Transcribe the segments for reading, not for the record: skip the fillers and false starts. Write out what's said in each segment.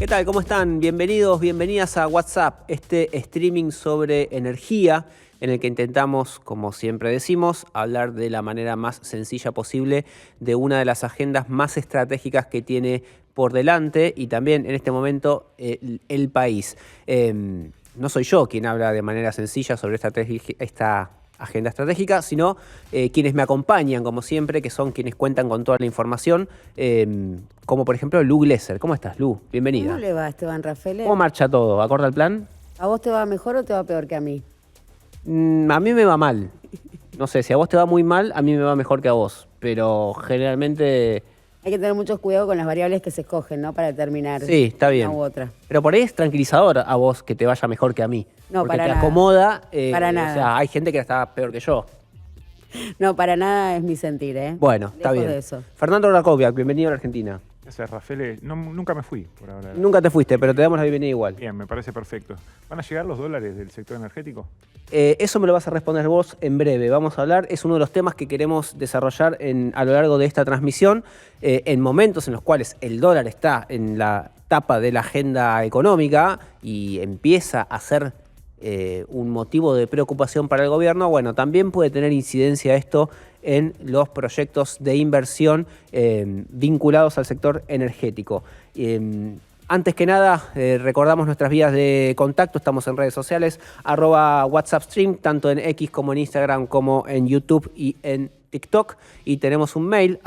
¿Qué tal? ¿Cómo están? Bienvenidos, bienvenidas a WhatsApp, este streaming sobre energía en el que intentamos, como siempre decimos, hablar de la manera más sencilla posible de una de las agendas más estratégicas que tiene por delante y también en este momento el país. No soy yo quien habla de manera sencilla sobre esta agenda estratégica, sino quienes me acompañan, como siempre, que son quienes cuentan con toda la información, como por ejemplo Lu Glesser. ¿Cómo estás, Lu? Bienvenida. ¿Cómo le va, Esteban Rafael? ¿Cómo marcha todo? ¿Acorde al plan? ¿A vos te va mejor o te va peor que a mí? A mí me va mal. No sé, si a vos te va muy mal, a mí me va mejor que a vos. Pero generalmente... Hay que tener mucho cuidado con las variables que se escogen, ¿no? Para determinar sí, está bien. una u otra. Pero por ahí es tranquilizador a vos que te vaya mejor que a mí. No, porque para te nada. acomoda. Para nada. O sea, hay gente que está peor que yo. No, para nada es mi sentir, ¿eh? Bueno, está Lejos bien. de eso. Fernando Rakoviak, bienvenido a la Argentina. Gracias, Rafael. Nunca me fui por ahora. Nunca te fuiste, pero te damos la bienvenida igual. Bien, me parece perfecto. ¿Van a llegar los dólares del sector energético? Eso me lo vas a responder vos en breve. Vamos a hablar, es uno de los temas que queremos desarrollar a lo largo de esta transmisión, en momentos en los cuales el dólar está en la tapa de la agenda económica y empieza a ser un motivo de preocupación para el gobierno. Bueno, también puede tener incidencia esto en los proyectos de inversión vinculados al sector energético. Antes que nada, recordamos nuestras vías de contacto. Estamos en redes sociales, @WhatsAppStream, tanto en X como en Instagram, como en YouTube y en TikTok. Y tenemos un mail,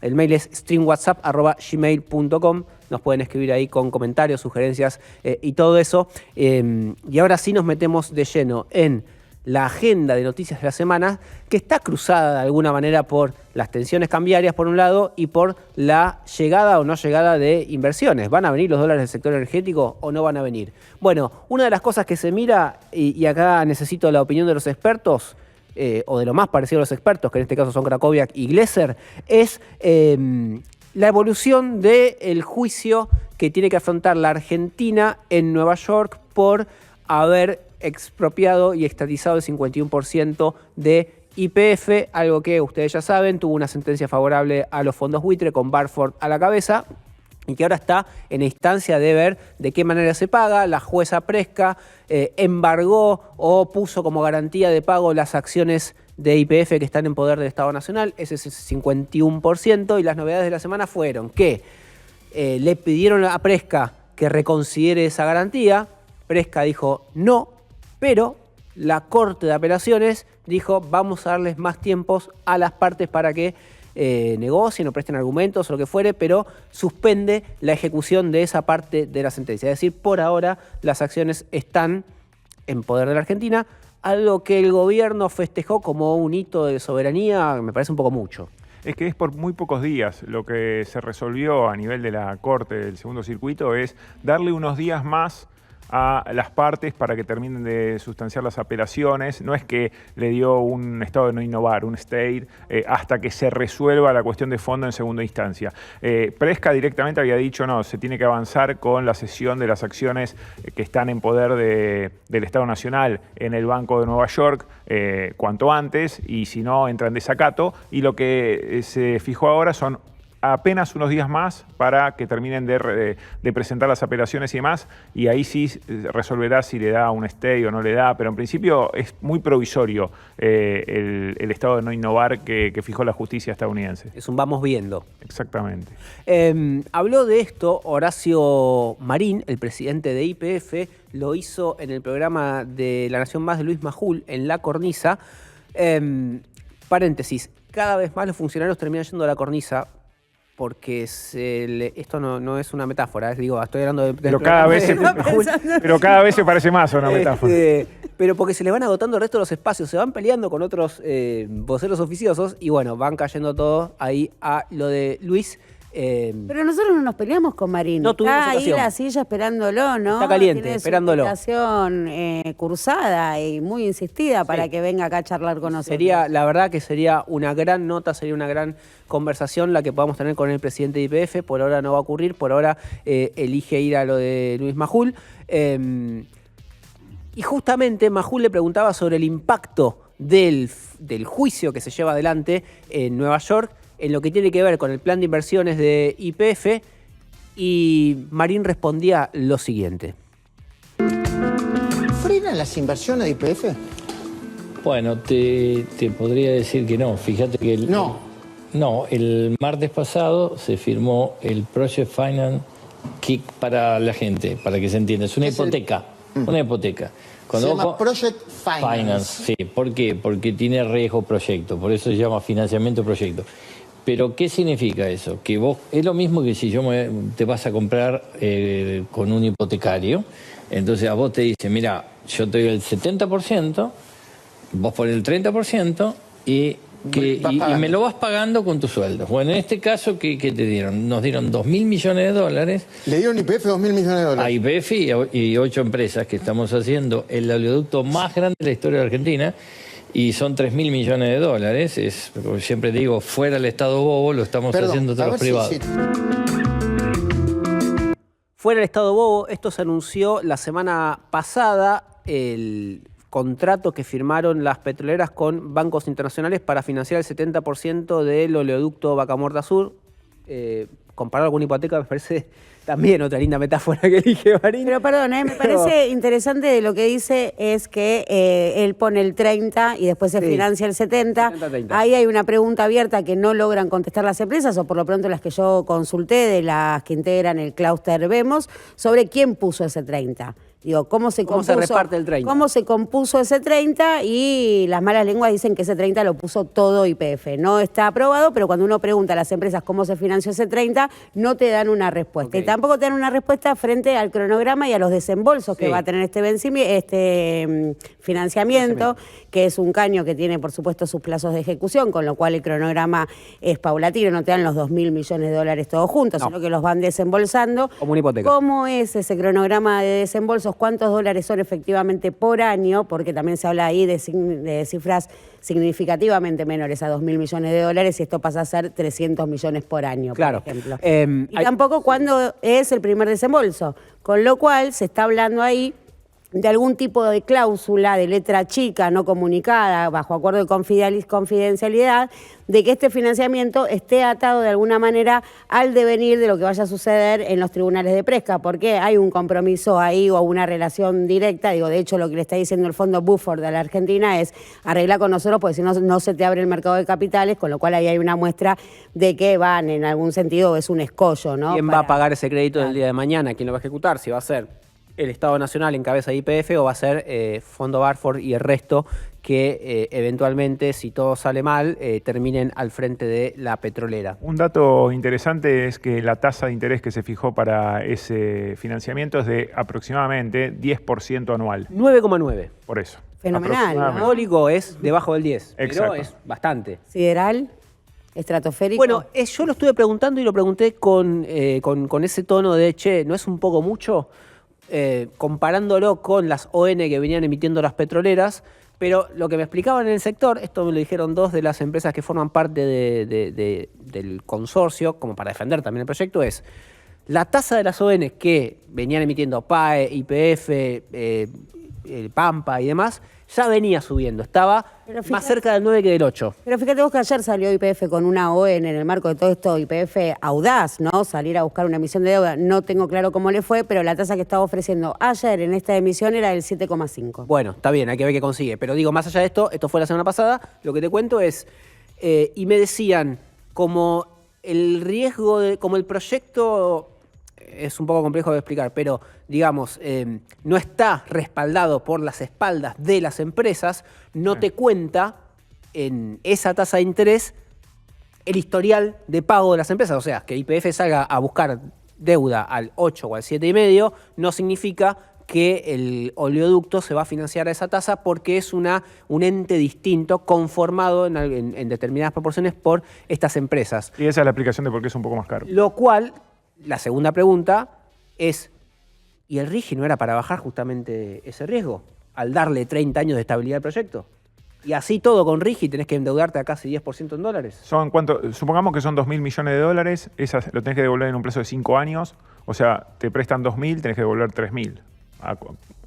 el mail es streamwhatsapp@gmail.com. Nos pueden escribir ahí con comentarios, sugerencias y todo eso. Y ahora sí nos metemos de lleno en la agenda de noticias de la semana, que está cruzada de alguna manera por las tensiones cambiarias por un lado y por la llegada o no llegada de inversiones. ¿Van a venir los dólares del sector energético o no van a venir? Bueno, una de las cosas que se mira, y acá necesito la opinión de los expertos, o de lo más parecido a los expertos, que en este caso son Krakowiak y Glesser, es la evolución del juicio que tiene que afrontar la Argentina en Nueva York por haber expropiado y estatizado el 51% de YPF, algo que ustedes ya saben, tuvo una sentencia favorable a los fondos buitre con Barford a la cabeza y que ahora está en instancia de ver de qué manera se paga. La jueza Presca embargó o puso como garantía de pago las acciones de YPF que están en poder del Estado Nacional, ese es el 51%, y las novedades de la semana fueron que le pidieron a Presca que reconsidere esa garantía. Presca dijo no, pero la Corte de Apelaciones dijo vamos a darles más tiempos a las partes para que negocien o presten argumentos o lo que fuere, pero suspende la ejecución de esa parte de la sentencia. Es decir, por ahora las acciones están en poder de la Argentina, algo que el gobierno festejó como un hito de soberanía, me parece un poco mucho. Es que es por muy pocos días. Lo que se resolvió a nivel de la Corte del Segundo Circuito es darle unos días más a las partes para que terminen de sustanciar las apelaciones. No es que le dio un estado de no innovar, un stay, hasta que se resuelva la cuestión de fondo en segunda instancia. Presca directamente había dicho no, se tiene que avanzar con la cesión de las acciones que están en poder del Estado Nacional en el Banco de Nueva York cuanto antes, y si no entra en desacato, y lo que se fijó ahora son apenas unos días más para que terminen de presentar las apelaciones y demás, y ahí sí resolverá si le da un stay o no le da, pero en principio es muy provisorio el estado de no innovar que fijó la justicia estadounidense. Es un vamos viendo. Exactamente. Habló de esto Horacio Marín, el presidente de YPF, lo hizo en el programa de La Nación Más de Luis Majul, en La Cornisa. Paréntesis, cada vez más los funcionarios terminan yendo a La Cornisa, porque esto no es una metáfora, digo, estoy hablando de... Pero cada vez se parece más a una metáfora. Pero porque se le van agotando el resto de los espacios, se van peleando con otros voceros oficiosos y bueno, van cayendo todos ahí a lo de Luis. Pero nosotros no nos peleamos con Marín. No tuvimos está ahí ocasión. la silla esperándolo, ¿no? Está caliente, Tiene esperándolo. Su invitación cursada y muy insistida para que venga acá a charlar con nosotros. La verdad que sería una gran nota, sería una gran conversación la que podamos tener con el presidente de YPF. Por ahora no va a ocurrir, por ahora elige ir a lo de Luis Majul. Y justamente Majul le preguntaba sobre el impacto del juicio que se lleva adelante en Nueva York en lo que tiene que ver con el plan de inversiones de YPF Y Marín respondía lo siguiente. ¿Frenan las inversiones de YPF? Bueno, te podría decir que no. Fíjate que No, el martes pasado se firmó el Project Finance Kick para la gente, para que se entienda. Es una hipoteca, una hipoteca. Se llama Project Finance. Sí, ¿por qué? Porque tiene riesgo proyecto, por eso se llama financiamiento proyecto. Pero, ¿qué significa eso? Que vos, es lo mismo que si te vas a comprar con un hipotecario, entonces a vos te dicen, mira, yo te doy el 70%, vos pones el 30% y me lo vas pagando con tu sueldo. Bueno, en este caso, ¿qué te dieron? Nos dieron 2.000 millones de dólares. ¿Le dieron YPF 2.000 millones de dólares? A YPF y 8 empresas que estamos haciendo el oleoducto más grande de la historia de Argentina, y son 3.000 millones de dólares. Es, como siempre digo, fuera el Estado bobo, lo estamos haciendo todos los privados. Fuera el Estado bobo, esto se anunció la semana pasada, el contrato que firmaron las petroleras con bancos internacionales para financiar el 70% del oleoducto Vaca Muerta Sur. Comparado con una hipoteca me parece también otra linda metáfora que elige Marín. Pero perdón, me parece interesante de lo que dice es que él pone el 30 y después se financia el 70. 70-30. Ahí hay una pregunta abierta que no logran contestar las empresas, o por lo pronto las que yo consulté, de las que integran el clúster Vemos, sobre quién puso ese 30. Digo, ¿cómo se reparte el 30? ¿Cómo se compuso ese 30? Y las malas lenguas dicen que ese 30 lo puso todo YPF. No está aprobado, pero cuando uno pregunta a las empresas cómo se financió ese 30, no te dan una respuesta. Okay. Y tampoco te dan una respuesta frente al cronograma y a los desembolsos que va a tener este financiamiento, que es un caño que tiene, por supuesto, sus plazos de ejecución, con lo cual el cronograma es paulatino, no te dan los 2.000 millones de dólares todos juntos, sino que los van desembolsando. Como una hipoteca. ¿Cómo es ese cronograma de desembolsos? ¿Cuántos dólares son efectivamente por año? Porque también se habla ahí de cifras significativamente menores a 2.000 millones de dólares, y esto pasa a ser 300 millones por año, claro, por ejemplo. Y tampoco cuándo es el primer desembolso, con lo cual se está hablando ahí de algún tipo de cláusula de letra chica no comunicada bajo acuerdo de confidencialidad, de que este financiamiento esté atado de alguna manera al devenir de lo que vaya a suceder en los tribunales de Presca, porque hay un compromiso ahí o una relación directa. Digo, de hecho, lo que le está diciendo el Fondo Buford de la Argentina es arregla con nosotros, porque si no, no se te abre el mercado de capitales, con lo cual ahí hay una muestra de que van, en algún sentido, es un escollo, ¿no? ¿Quién va a pagar ese crédito el día de mañana? ¿Quién lo va a ejecutar? Si va a ser el Estado Nacional en cabeza de YPF o va a ser Fondo Buford y el resto que eventualmente, si todo sale mal, terminen al frente de la petrolera. Un dato interesante es que la tasa de interés que se fijó para ese financiamiento es de aproximadamente 10% anual. 9,9. Por eso. Fenomenal, ¿no? Simbólico es debajo del 10, Exacto. pero es bastante. Sideral, estratosférico. Bueno, yo lo estuve preguntando y lo pregunté con ese tono de, che, ¿no es un poco mucho? Comparándolo con las ON que venían emitiendo las petroleras, pero lo que me explicaban en el sector, esto me lo dijeron dos de las empresas que forman parte del consorcio, como para defender también el proyecto, es la tasa de las ON que venían emitiendo PAE, YPF, Pampa y demás, ya venía subiendo, estaba más cerca del 9 que del 8. Pero fíjate vos que ayer salió YPF con una ON en el marco de todo esto, YPF audaz, ¿no? Salir a buscar una emisión de deuda. No tengo claro cómo le fue, pero la tasa que estaba ofreciendo ayer en esta emisión era del 7,5. Bueno, está bien, hay que ver qué consigue. Pero digo, más allá de esto fue la semana pasada, lo que te cuento es, y me decían, como el riesgo, como el proyecto es un poco complejo de explicar, pero digamos, no está respaldado por las espaldas de las empresas, no te cuenta en esa tasa de interés el historial de pago de las empresas. O sea, que YPF salga a buscar deuda al 8 o al 7,5 no significa que el oleoducto se va a financiar a esa tasa, porque es un ente distinto conformado en determinadas proporciones por estas empresas. Y esa es la explicación de por qué es un poco más caro. Lo cual, la segunda pregunta es, ¿y el RIGI no era para bajar justamente ese riesgo al darle 30 años de estabilidad al proyecto? Y así todo con RIGI tenés que endeudarte a casi 10% en dólares. Supongamos que son 2.000 millones de dólares, esas lo tenés que devolver en un plazo de 5 años, o sea, te prestan 2.000, tenés que devolver 3.000.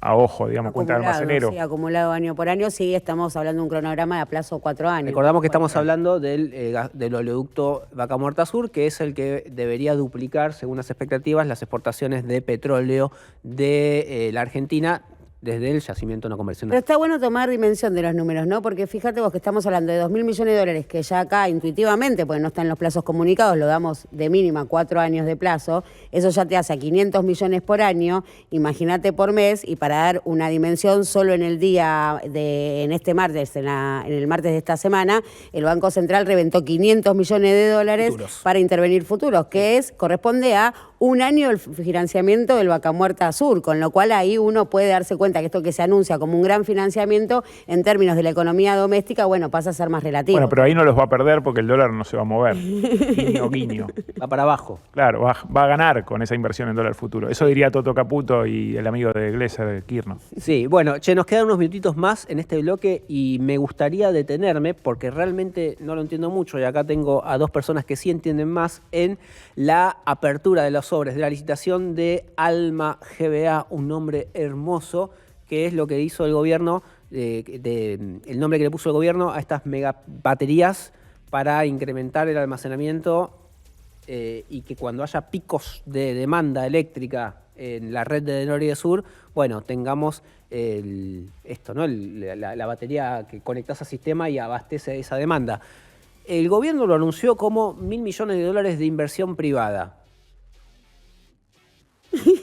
a ojo, digamos, cuenta de almacenero. Sí, acumulado año por año, sí, estamos hablando de un cronograma de a plazo 4 años. Recordamos que estamos hablando del oleoducto Vaca Muerta Sur, que es el que debería duplicar, según las expectativas, las exportaciones de petróleo de la Argentina desde el yacimiento no convencional. Pero está bueno tomar dimensión de los números, ¿no? Porque fíjate vos que estamos hablando de 2.000 millones de dólares, que ya acá intuitivamente, porque no están los plazos comunicados, lo damos de mínima 4 años de plazo, eso ya te hace a 500 millones por año, imagínate por mes, y para dar una dimensión, solo en el día en este martes, en el martes de esta semana, el Banco Central reventó 500 millones de dólares futuros para intervenir futuros, que corresponde a un año el financiamiento del Vaca Muerta Sur, con lo cual ahí uno puede darse cuenta que esto que se anuncia como un gran financiamiento en términos de la economía doméstica, bueno, pasa a ser más relativo. Bueno, pero ahí no los va a perder porque el dólar no se va a mover. Guiño, guiño. Va para abajo. Claro, va a ganar con esa inversión en dólar futuro. Eso diría Toto Caputo y el amigo de Glesser, Kirno. Sí, bueno, nos quedan unos minutitos más en este bloque y me gustaría detenerme, porque realmente no lo entiendo mucho, y acá tengo a dos personas que sí entienden más, en la apertura de los sobres de la licitación de Alma GBA, un nombre hermoso, que es lo que hizo el gobierno, el nombre que le puso el gobierno a estas megabaterías para incrementar el almacenamiento y que cuando haya picos de demanda eléctrica en la red de norte y de sur, bueno, tengamos la batería que conectás al sistema y abastece esa demanda. El gobierno lo anunció como 1.000 millones de dólares de inversión privada.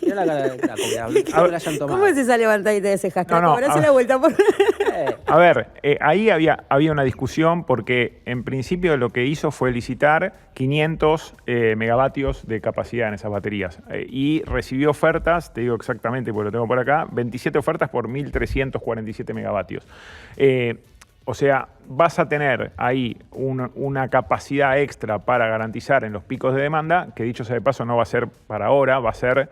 Mirá la cara de ¿Cómo es esa levantadita de ese hashtag? Ahora hace la vuelta por... A ver, ahí había una discusión porque en principio lo que hizo fue licitar 500 megavatios de capacidad en esas baterías y recibió ofertas, te digo exactamente porque lo tengo por acá, 27 ofertas por 1.347 megavatios. O sea, vas a tener ahí una capacidad extra para garantizar en los picos de demanda, que dicho sea de paso no va a ser para ahora, va a ser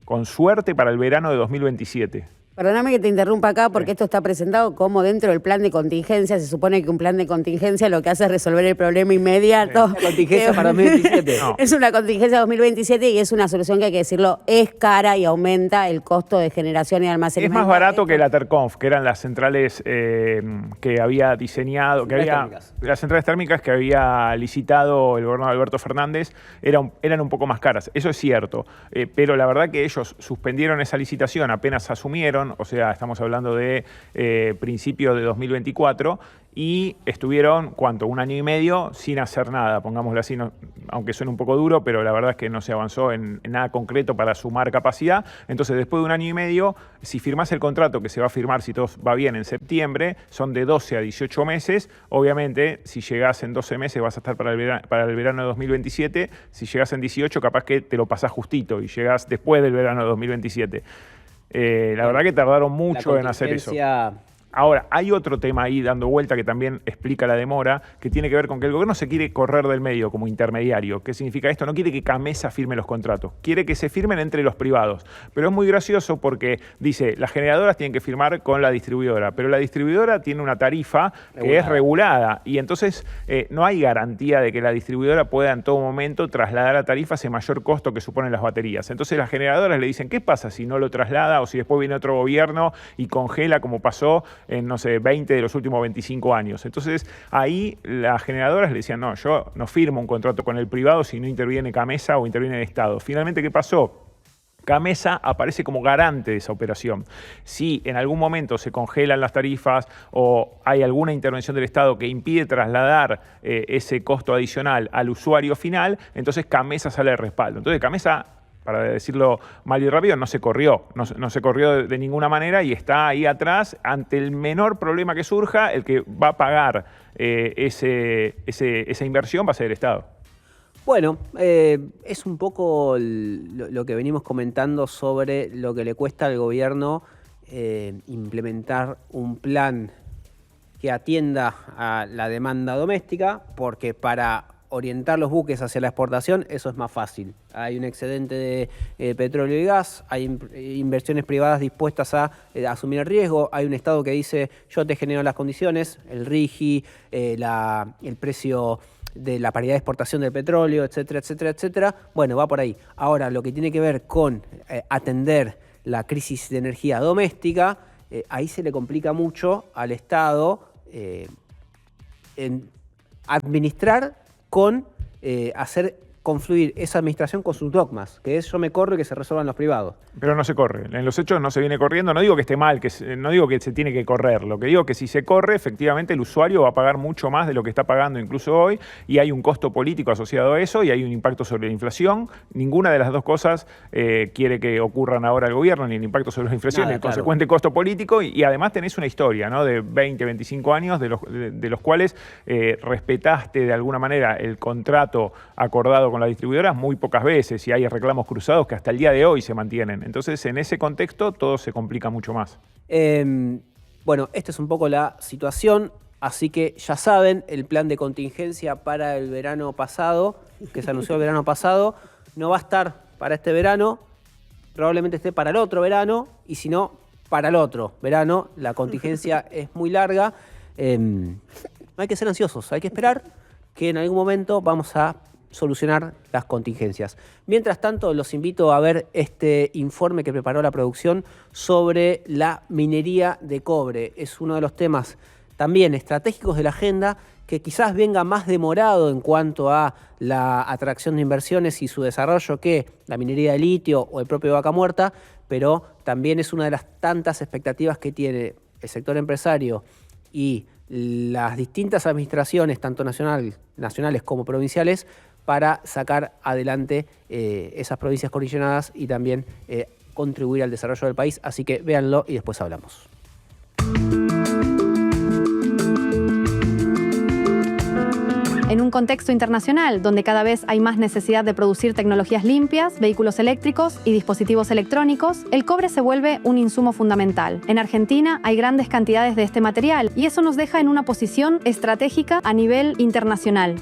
con suerte para el verano de 2027. Perdóname que te interrumpa acá porque esto está presentado como dentro del plan de contingencia. Se supone que un plan de contingencia lo que hace es resolver el problema inmediato. ¿Una contingencia para 2027? No. Es una contingencia 2027 y es una solución que hay que decirlo, es cara y aumenta el costo de generación y almacenamiento. Es más barato que la Terconf, que eran las centrales que había diseñado, las centrales térmicas que había licitado el gobierno de Alberto Fernández, eran un poco más caras. Eso es cierto, pero la verdad que ellos suspendieron esa licitación apenas asumieron. O sea, estamos hablando de principio de 2024 y estuvieron, ¿cuánto? 1 año y medio sin hacer nada, pongámoslo así, aunque suene un poco duro, pero la verdad es que no se avanzó en nada concreto para sumar capacidad. Entonces, después de 1 año y medio, si firmás el contrato que se va a firmar, si todo va bien, en septiembre, son de 12 a 18 meses. Obviamente, si llegás en 12 meses vas a estar para el verano de 2027. Si llegás en 18, capaz que te lo pasás justito y llegás después del verano de 2027. La verdad que tardaron mucho en hacer eso. Ahora, hay otro tema ahí dando vuelta que también explica la demora, que tiene que ver con que el gobierno se quiere correr del medio como intermediario. ¿Qué significa esto? No quiere que Gamesa firme los contratos, quiere que se firmen entre los privados. Pero es muy gracioso porque dice, las generadoras tienen que firmar con la distribuidora, pero la distribuidora tiene una tarifa que es regulada y entonces no hay garantía de que la distribuidora pueda en todo momento trasladar a tarifa ese mayor costo que suponen las baterías. Entonces las generadoras le dicen, ¿qué pasa si no lo traslada o si después viene otro gobierno y congela como pasó en, no sé, 20 de los últimos 25 años. Entonces, ahí las generadoras le decían, no, yo no firmo un contrato con el privado si no interviene Gamesa o interviene el Estado. Finalmente, ¿qué pasó? Gamesa aparece como garante de esa operación. Si en algún momento se congelan las tarifas o hay alguna intervención del Estado que impide trasladar ese costo adicional al usuario final, entonces Gamesa sale de respaldo. Entonces, Gamesa, para decirlo mal y rápido, no se corrió de ninguna manera y está ahí atrás ante el menor problema que surja. El que va a pagar esa inversión va a ser el Estado. Bueno, es un poco lo que venimos comentando sobre lo que le cuesta al gobierno implementar un plan que atienda a la demanda doméstica, porque para orientar los buques hacia la exportación, eso es más fácil. Hay un excedente de petróleo y gas, hay inversiones privadas dispuestas a asumir el riesgo, hay un Estado que dice, yo te genero las condiciones, el RIGI, el precio de la paridad de exportación del petróleo, etcétera, etcétera, etcétera. Bueno, va por ahí. Ahora, lo que tiene que ver con atender la crisis de energía doméstica, ahí se le complica mucho al Estado en administrar con hacer confluir esa administración con sus dogmas, que es yo me corro y que se resuelvan los privados. Pero no se corre. En los hechos no se viene corriendo. No digo que esté mal, no digo que se tiene que correr. Lo que digo es que si se corre, efectivamente el usuario va a pagar mucho más de lo que está pagando incluso hoy, y hay un costo político asociado a eso y hay un impacto sobre la inflación. Ninguna de las dos cosas quiere que ocurran ahora el gobierno, ni el impacto sobre la inflación, ni el consecuente costo político. Y además tenés una historia, ¿no?, de 20, 25 años, de los cuales respetaste de alguna manera el contrato acordado con las distribuidoras muy pocas veces, y hay reclamos cruzados que hasta el día de hoy se mantienen. Entonces, en ese contexto, todo se complica mucho más. Bueno, esta es un poco la situación, así que ya saben, el plan de contingencia para el verano pasado, que se anunció el verano pasado, no va a estar para este verano, probablemente esté para el otro verano, y si no, para el otro verano. La contingencia es muy larga. No hay que ser ansiosos, hay que esperar que en algún momento vamos a solucionar las contingencias. Mientras tanto, los invito a ver este informe que preparó la producción sobre la minería de cobre. Es uno de los temas también estratégicos de la agenda, que quizás venga más demorado en cuanto a la atracción de inversiones y su desarrollo que la minería de litio o el propio Vaca Muerta, pero también es una de las tantas expectativas que tiene el sector empresario y las distintas administraciones, tanto nacionales como provinciales, para sacar adelante esas provincias colisionadas y también contribuir al desarrollo del país. Así que véanlo y después hablamos. En un contexto internacional donde cada vez hay más necesidad de producir tecnologías limpias, vehículos eléctricos y dispositivos electrónicos, el cobre se vuelve un insumo fundamental. En Argentina hay grandes cantidades de este material y eso nos deja en una posición estratégica a nivel internacional.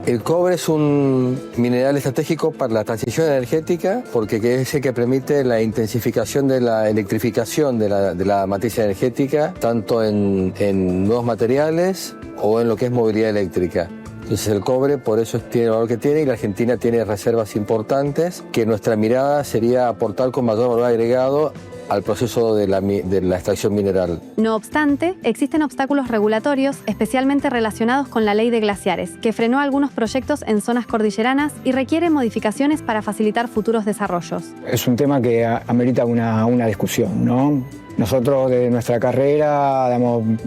El cobre es un mineral estratégico para la transición energética porque es el que permite la intensificación de la electrificación de la matriz energética, tanto en nuevos materiales o en lo que es movilidad eléctrica. Entonces el cobre por eso tiene el valor que tiene, y la Argentina tiene reservas importantes, que nuestra mirada sería aportar con mayor valor agregado al proceso de la extracción mineral. No obstante, existen obstáculos regulatorios, especialmente relacionados con la ley de glaciares, que frenó algunos proyectos en zonas cordilleranas y requiere modificaciones para facilitar futuros desarrollos. Es un tema que amerita una discusión, ¿no? Nosotros de nuestra carrera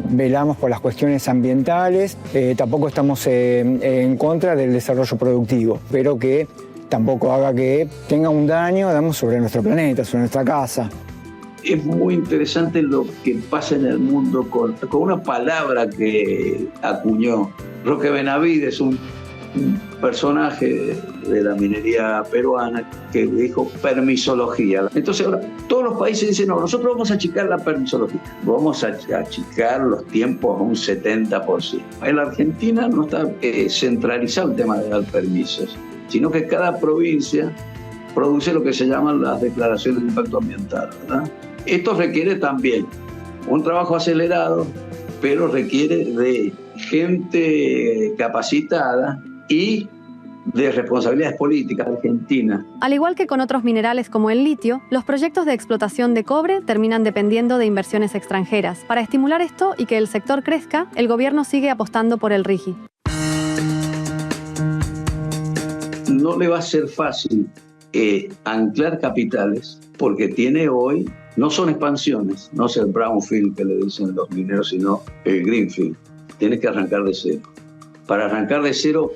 velamos por las cuestiones ambientales, tampoco estamos en contra del desarrollo productivo, pero que tampoco haga que tenga un daño, sobre nuestro planeta, sobre nuestra casa. Es muy interesante lo que pasa en el mundo con una palabra que acuñó Roque Benavides, un personaje de la minería peruana, que dijo permisología. Entonces ahora todos los países dicen, no, nosotros vamos a achicar la permisología, vamos a achicar los tiempos a un 70%. En la Argentina no está centralizado el tema de dar permisos, sino que cada provincia produce lo que se llaman las declaraciones de impacto ambiental, ¿verdad? Esto requiere también un trabajo acelerado, pero requiere de gente capacitada y de responsabilidades políticas argentinas. Al igual que con otros minerales como el litio, los proyectos de explotación de cobre terminan dependiendo de inversiones extranjeras. Para estimular esto y que el sector crezca, el gobierno sigue apostando por el RIGI. No le va a ser fácil anclar capitales, porque tiene hoy, no son expansiones, no es el brownfield que le dicen los mineros, sino el greenfield. Tienes que arrancar de cero. Para arrancar de cero,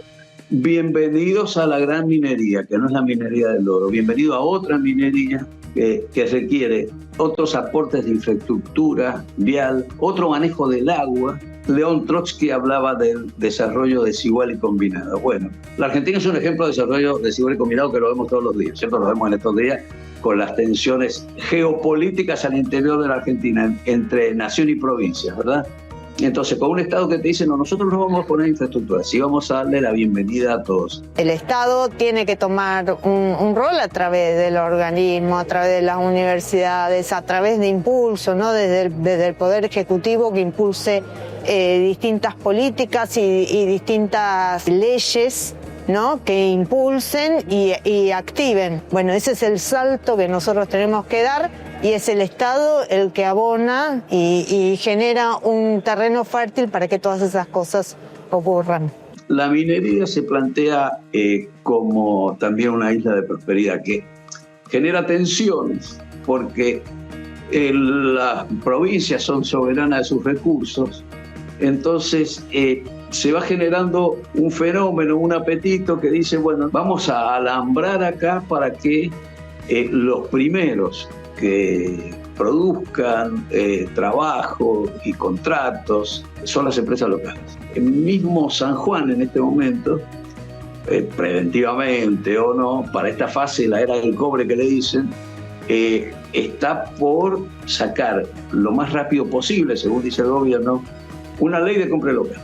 bienvenidos a la gran minería, que no es la minería del oro. Bienvenido a otra minería que requiere otros aportes de infraestructura vial, otro manejo del agua. León Trotsky hablaba del desarrollo desigual y combinado. Bueno, la Argentina es un ejemplo de desarrollo desigual y combinado que lo vemos todos los días, ¿cierto? Lo vemos en estos días con las tensiones geopolíticas al interior de la Argentina, entre nación y provincia, ¿verdad? Entonces, con un Estado que te dice, no, nosotros no vamos a poner infraestructura, sí vamos a darle la bienvenida a todos. El Estado tiene que tomar un rol a través del organismo, a través de las universidades, a través de impulso, ¿no? Desde el Poder Ejecutivo, que impulse distintas políticas y distintas leyes, ¿no? Que impulsen y activen. Bueno, ese es el salto que nosotros tenemos que dar y es el Estado el que abona y genera un terreno fértil para que todas esas cosas ocurran. La minería se plantea como también una isla de prosperidad que genera tensiones porque las provincias son soberanas de sus recursos, entonces se va generando un fenómeno, un apetito que dice, bueno, vamos a alambrar acá para que los primeros que produzcan trabajo y contratos son las empresas locales. El mismo San Juan en este momento, preventivamente o no, para esta fase, la era del cobre que le dicen, está por sacar lo más rápido posible, según dice el gobierno, una ley de compra local,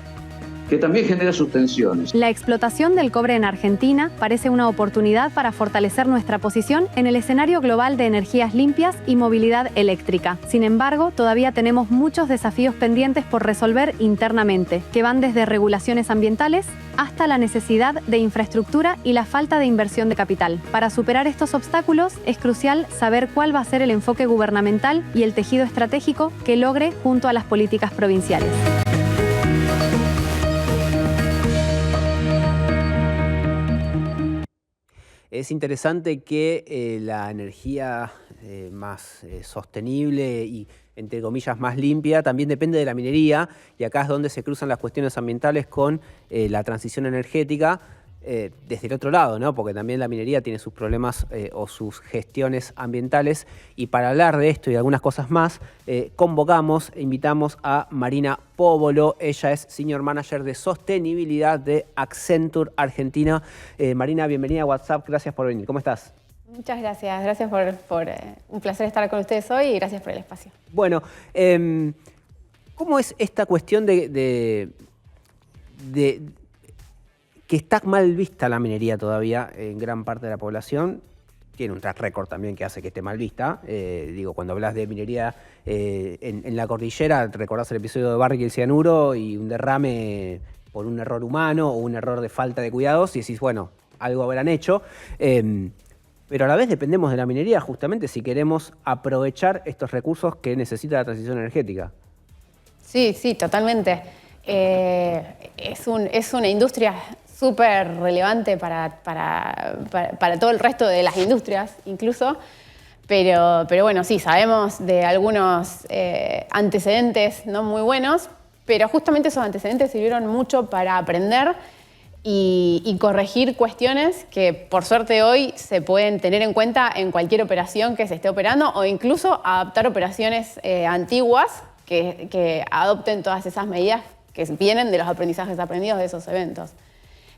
que también genera sus tensiones. La explotación del cobre en Argentina parece una oportunidad para fortalecer nuestra posición en el escenario global de energías limpias y movilidad eléctrica. Sin embargo, todavía tenemos muchos desafíos pendientes por resolver internamente, que van desde regulaciones ambientales hasta la necesidad de infraestructura y la falta de inversión de capital. Para superar estos obstáculos, es crucial saber cuál va a ser el enfoque gubernamental y el tejido estratégico que logre junto a las políticas provinciales. Es interesante que la energía más sostenible y, entre comillas, más limpia también depende de la minería, y acá es donde se cruzan las cuestiones ambientales con la transición energética desde el otro lado, ¿no? Porque también la minería tiene sus problemas o sus gestiones ambientales, y para hablar de esto y de algunas cosas más, invitamos a Marina Póvolo. Ella es Senior Manager de Sostenibilidad de Accenture Argentina. Marina, bienvenida a WhatsApp, gracias por venir. ¿Cómo estás? Muchas gracias, gracias por un placer estar con ustedes hoy y gracias por el espacio. Bueno, ¿cómo es esta cuestión de que está mal vista la minería todavía en gran parte de la población? Tiene un track record también que hace que esté mal vista. Cuando hablas de minería en la cordillera, recordás el episodio de Barrick y el cianuro y un derrame por un error humano o un error de falta de cuidados, y decís, bueno, algo habrán hecho. Pero a la vez dependemos de la minería justamente si queremos aprovechar estos recursos que necesita la transición energética. Sí, sí, totalmente. Es una industria súper relevante para todo el resto de las industrias, incluso. Pero bueno, sí, sabemos de algunos antecedentes no muy buenos, pero justamente esos antecedentes sirvieron mucho para aprender y corregir cuestiones que, por suerte, hoy se pueden tener en cuenta en cualquier operación que se esté operando, o incluso adaptar operaciones antiguas que adopten todas esas medidas que vienen de los aprendizajes aprendidos de esos eventos.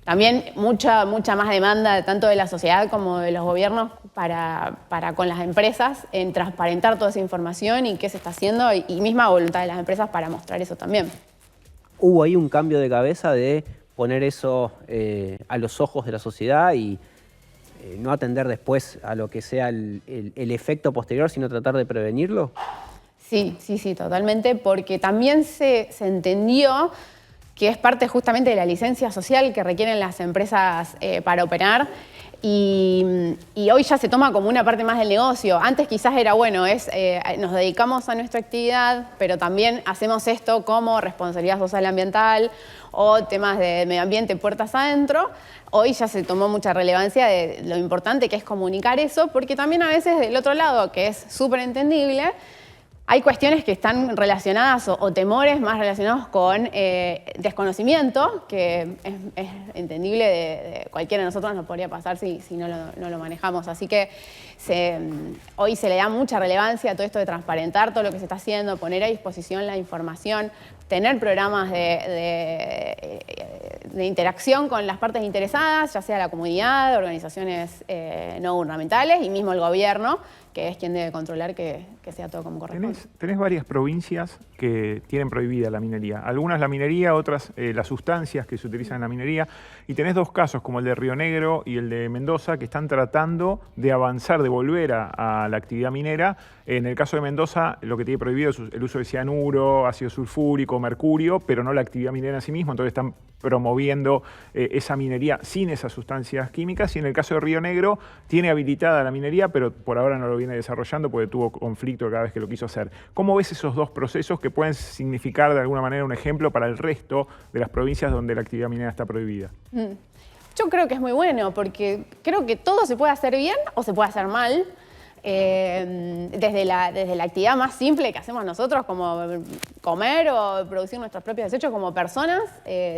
También mucha más demanda tanto de la sociedad como de los gobiernos para con las empresas en transparentar toda esa información y qué se está haciendo, y misma voluntad de las empresas para mostrar eso también. ¿Hubo ahí un cambio de cabeza de poner eso a los ojos de la sociedad y no atender después a lo que sea el efecto posterior, sino tratar de prevenirlo? Sí, totalmente, porque también se entendió que es parte justamente de la licencia social que requieren las empresas para operar, y hoy ya se toma como una parte más del negocio. Antes quizás era, bueno, nos dedicamos a nuestra actividad, pero también hacemos esto como responsabilidad social ambiental o temas de medio ambiente puertas adentro. Hoy ya se tomó mucha relevancia de lo importante que es comunicar eso, porque también a veces del otro lado, que es súper entendible, hay cuestiones que están relacionadas o temores más relacionados con desconocimiento, que es entendible de cualquiera de nosotros nos podría pasar si no lo manejamos. Así que hoy se le da mucha relevancia a todo esto de transparentar todo lo que se está haciendo, poner a disposición la información, tener programas de interacción con las partes interesadas, ya sea la comunidad, organizaciones no gubernamentales y mismo el gobierno, que es quien debe controlar que sea todo como corresponde. Tenés varias provincias que tienen prohibida la minería. Algunas la minería, otras las sustancias que se utilizan en la minería. Y tenés dos casos, como el de Río Negro y el de Mendoza, que están tratando de avanzar, de volver a la actividad minera. En el caso de Mendoza, lo que tiene prohibido es el uso de cianuro, ácido sulfúrico, mercurio, pero no la actividad minera en sí misma. Entonces están promoviendo esa minería sin esas sustancias químicas. Y en el caso de Río Negro, tiene habilitada la minería, pero por ahora no lo viene desarrollando porque tuvo conflicto cada vez que lo quiso hacer. ¿Cómo ves esos dos procesos que pueden significar de alguna manera un ejemplo para el resto de las provincias donde la actividad minera está prohibida? Yo creo que es muy bueno, porque creo que todo se puede hacer bien o se puede hacer mal. Desde la actividad más simple que hacemos nosotros, como comer o producir nuestros propios desechos como personas,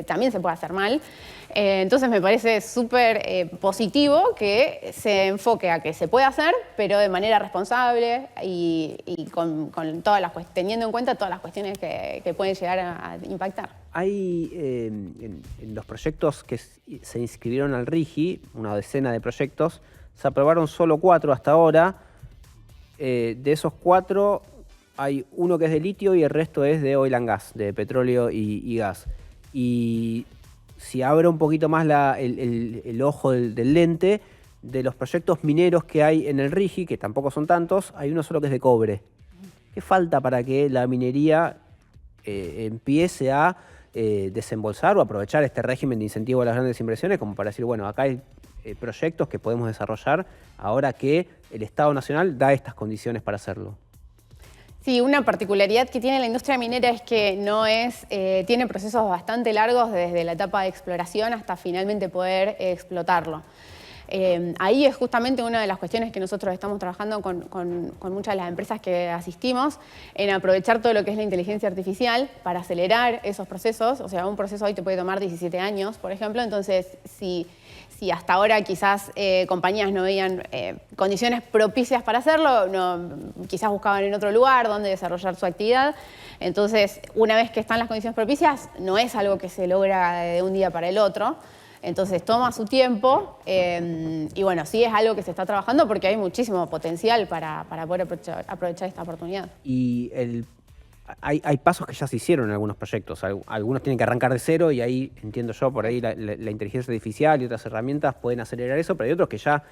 también se puede hacer mal. Entonces me parece súper positivo que se enfoque a que se puede hacer, pero de manera responsable y con teniendo en cuenta todas las cuestiones que pueden llegar a impactar. Hay en los proyectos que se inscribieron al RIGI, una decena de proyectos, se aprobaron solo 4 hasta ahora. De esos 4 hay uno que es de litio y el resto es de oil and gas, de petróleo y gas. Y si abre un poquito más el ojo del lente, de los proyectos mineros que hay en el RIGI, que tampoco son tantos, hay uno solo que es de cobre. ¿Qué falta para que la minería empiece a desembolsar o aprovechar este régimen de incentivo a las grandes inversiones como para decir, bueno, acá hay proyectos que podemos desarrollar ahora que el Estado Nacional da estas condiciones para hacerlo? Sí, una particularidad que tiene la industria minera es que tiene procesos bastante largos desde la etapa de exploración hasta finalmente poder explotarlo. Ahí es justamente una de las cuestiones que nosotros estamos trabajando con muchas de las empresas que asistimos, en aprovechar todo lo que es la inteligencia artificial para acelerar esos procesos. O sea, un proceso hoy te puede tomar 17 años, por ejemplo. Entonces, si hasta ahora quizás compañías no veían condiciones propicias para hacerlo, quizás buscaban en otro lugar donde desarrollar su actividad. Entonces, una vez que están las condiciones propicias, no es algo que se logra de un día para el otro. Entonces toma su tiempo y bueno, sí es algo que se está trabajando porque hay muchísimo potencial para poder aprovechar esta oportunidad. Y hay pasos que ya se hicieron en algunos proyectos. Algunos tienen que arrancar de cero y ahí, entiendo yo, por ahí la inteligencia artificial y otras herramientas pueden acelerar eso, pero hay otros que ya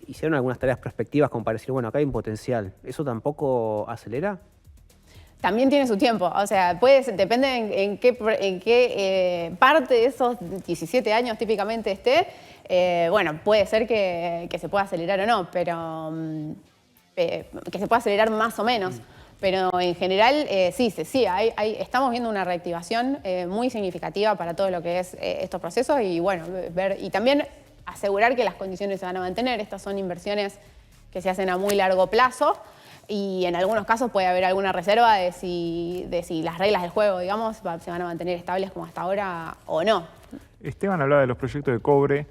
hicieron algunas tareas prospectivas como para decir, bueno, acá hay un potencial. ¿Eso tampoco acelera? También tiene su tiempo, o sea, depende en qué parte de esos 17 años típicamente esté, bueno, puede ser que se pueda acelerar o no, pero que se pueda acelerar más o menos. Pero en general, sí, estamos viendo una reactivación muy significativa para todo lo que es estos procesos y bueno, y también asegurar que las condiciones se van a mantener. Estas son inversiones que se hacen a muy largo plazo. Y en algunos casos puede haber alguna reserva de si las reglas del juego, digamos, se van a mantener estables como hasta ahora o no. Esteban hablaba de los proyectos de cobre.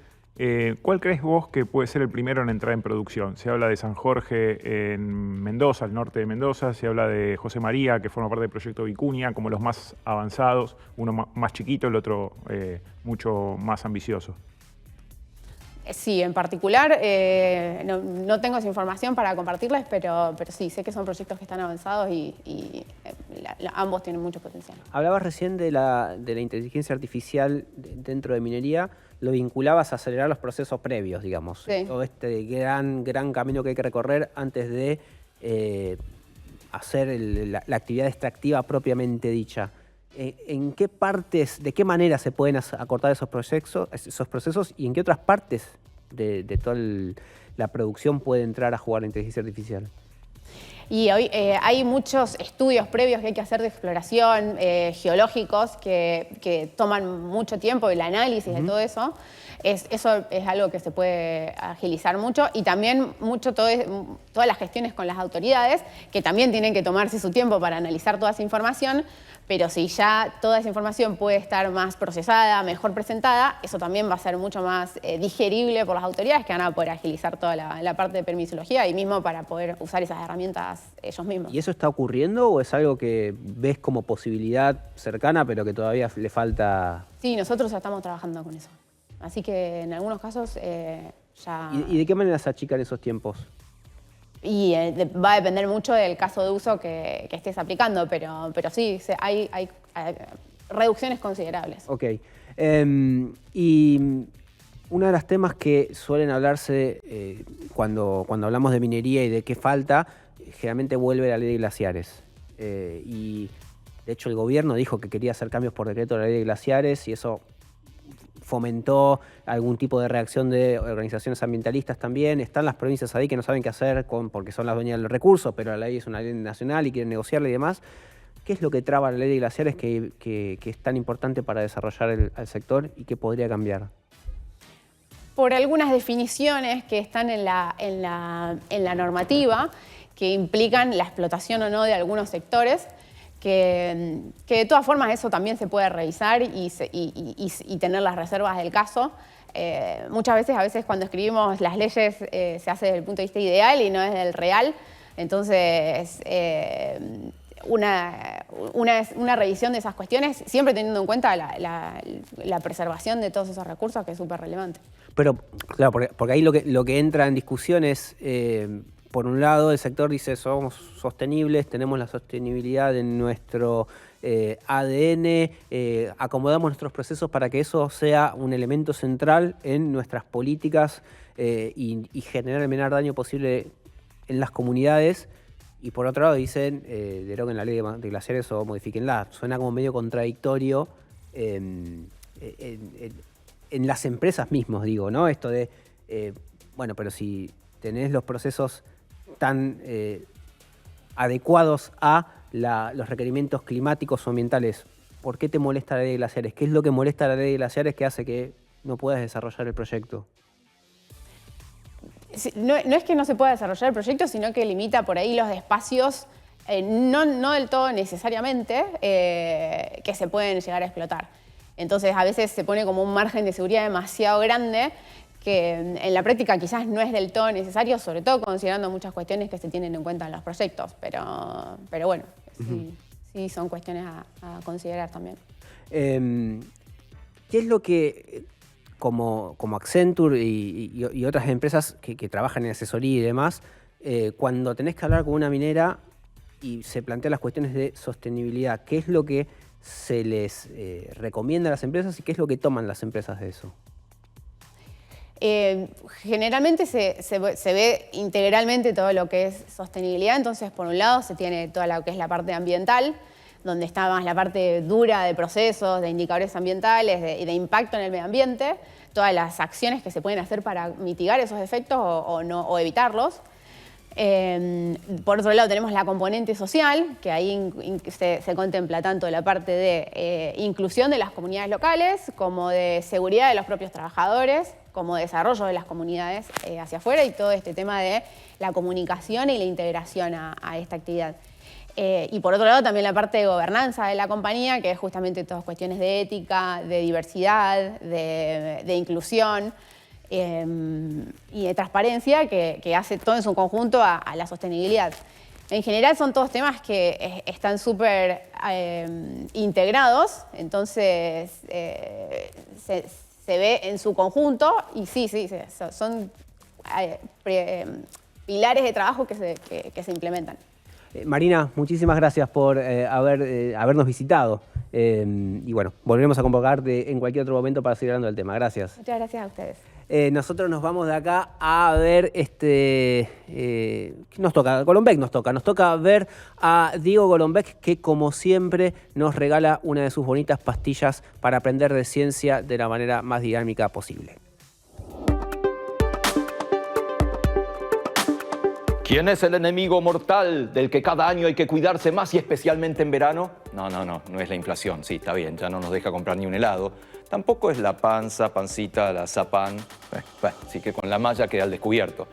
¿Cuál crees vos que puede ser el primero en entrar en producción? Se habla de San Jorge en Mendoza, al norte de Mendoza. Se habla de José María, que forma parte del proyecto Vicuña, como los más avanzados. Uno más chiquito, el otro mucho más ambicioso. Sí, en particular no tengo esa información para compartirles, pero sí, sé que son proyectos que están avanzados y ambos tienen mucho potencial. Hablabas recién de la inteligencia artificial dentro de minería, lo vinculabas a acelerar los procesos previos, digamos. Sí. Todo este gran camino que hay que recorrer antes de hacer la actividad extractiva propiamente dicha. ¿En qué partes, de qué manera se pueden acortar esos procesos y en qué otras partes de toda la producción puede entrar a jugar la inteligencia artificial? Y hoy hay muchos estudios previos que hay que hacer de exploración, geológicos, que toman mucho tiempo, el análisis de todo eso. Eso es algo que se puede agilizar mucho y también todas las gestiones con las autoridades, que también tienen que tomarse su tiempo para analizar toda esa información, pero si ya toda esa información puede estar más procesada, mejor presentada, eso también va a ser mucho más digerible por las autoridades que van a poder agilizar toda la parte de permisología y mismo para poder usar esas herramientas ellos mismos. ¿Y eso está ocurriendo o es algo que ves como posibilidad cercana pero que todavía le falta? Sí, nosotros ya estamos trabajando con eso. Así que en algunos casos ya... ¿Y de qué manera se achican esos tiempos? Y va a depender mucho del caso de uso que estés aplicando, pero sí, hay reducciones considerables. Ok. Y Uno de los temas que suelen hablarse cuando hablamos de minería y de qué falta, generalmente vuelve la ley de glaciares. Y de hecho el gobierno dijo que quería hacer cambios por decreto de la ley de glaciares y eso fomentó algún tipo de reacción de organizaciones ambientalistas también. Están las provincias ahí que no saben qué hacer porque son las dueñas del recurso, pero la ley es una ley nacional y quieren negociarla y demás. ¿Qué es lo que traba la ley de glaciares que es tan importante para desarrollar el sector y qué podría cambiar? Por algunas definiciones que están en la normativa que implican la explotación o no de algunos sectores, que de todas formas eso también se puede revisar y tener las reservas del caso. Muchas veces, a veces cuando escribimos las leyes se hace desde el punto de vista ideal y no desde el real. Entonces, una revisión de esas cuestiones, siempre teniendo en cuenta la preservación de todos esos recursos, que es súper relevante. Pero, claro, porque ahí lo que entra en discusión es, por un lado, el sector dice somos sostenibles, tenemos la sostenibilidad en nuestro ADN, acomodamos nuestros procesos para que eso sea un elemento central en nuestras políticas y generar el menor daño posible en las comunidades. Y por otro lado dicen, deroguen la ley de glaciares o modifíquenla. Suena como medio contradictorio en las empresas mismos, digo, ¿no? Esto de, bueno, pero si tenés los procesos tan adecuados a los requerimientos climáticos o ambientales, ¿por qué te molesta la ley de glaciares? ¿Qué es lo que molesta a la ley de glaciares que hace que no puedas desarrollar el proyecto? No es que no se pueda desarrollar el proyecto, sino que limita por ahí los espacios, no del todo necesariamente, que se pueden llegar a explotar. Entonces a veces se pone como un margen de seguridad demasiado grande que en la práctica quizás no es del todo necesario, sobre todo considerando muchas cuestiones que se tienen en cuenta en los proyectos. Pero bueno, sí son cuestiones a considerar también. ¿Qué es lo que... Como Accenture y otras empresas que trabajan en asesoría y demás, cuando tenés que hablar con una minera y se plantean las cuestiones de sostenibilidad, ¿qué es lo que se les recomienda a las empresas y qué es lo que toman las empresas de eso? Generalmente se ve integralmente todo lo que es sostenibilidad. Entonces, por un lado, se tiene toda lo que es la parte ambiental, donde está más la parte dura de procesos, de indicadores ambientales y de impacto en el medio ambiente, todas las acciones que se pueden hacer para mitigar esos efectos o evitarlos. Por otro lado tenemos la componente social, que ahí se contempla tanto la parte de inclusión de las comunidades locales, como de seguridad de los propios trabajadores, como desarrollo de las comunidades hacia afuera y todo este tema de la comunicación y la integración a esta actividad. Y por otro lado también la parte de gobernanza de la compañía, que es justamente todas cuestiones de ética, de diversidad, de inclusión y de transparencia que hace todo en su conjunto a la sostenibilidad. En general son todos temas que están súper integrados, integrados, entonces se ve en su conjunto y sí, son pilares de trabajo que se implementan. Marina, muchísimas gracias por habernos visitado. Y bueno, volveremos a convocarte en cualquier otro momento para seguir hablando del tema. Gracias. Muchas gracias a ustedes. Nosotros nos vamos de acá a ver ¿qué nos toca? Golombek nos toca ver a Diego Golombek, que como siempre nos regala una de sus bonitas pastillas para aprender de ciencia de la manera más dinámica posible. ¿Quién es el enemigo mortal del que cada año hay que cuidarse más y especialmente en verano? No es la inflación. Sí, está bien, ya no nos deja comprar ni un helado. Tampoco es la pancita, la zapán. Así que con la malla queda al descubierto.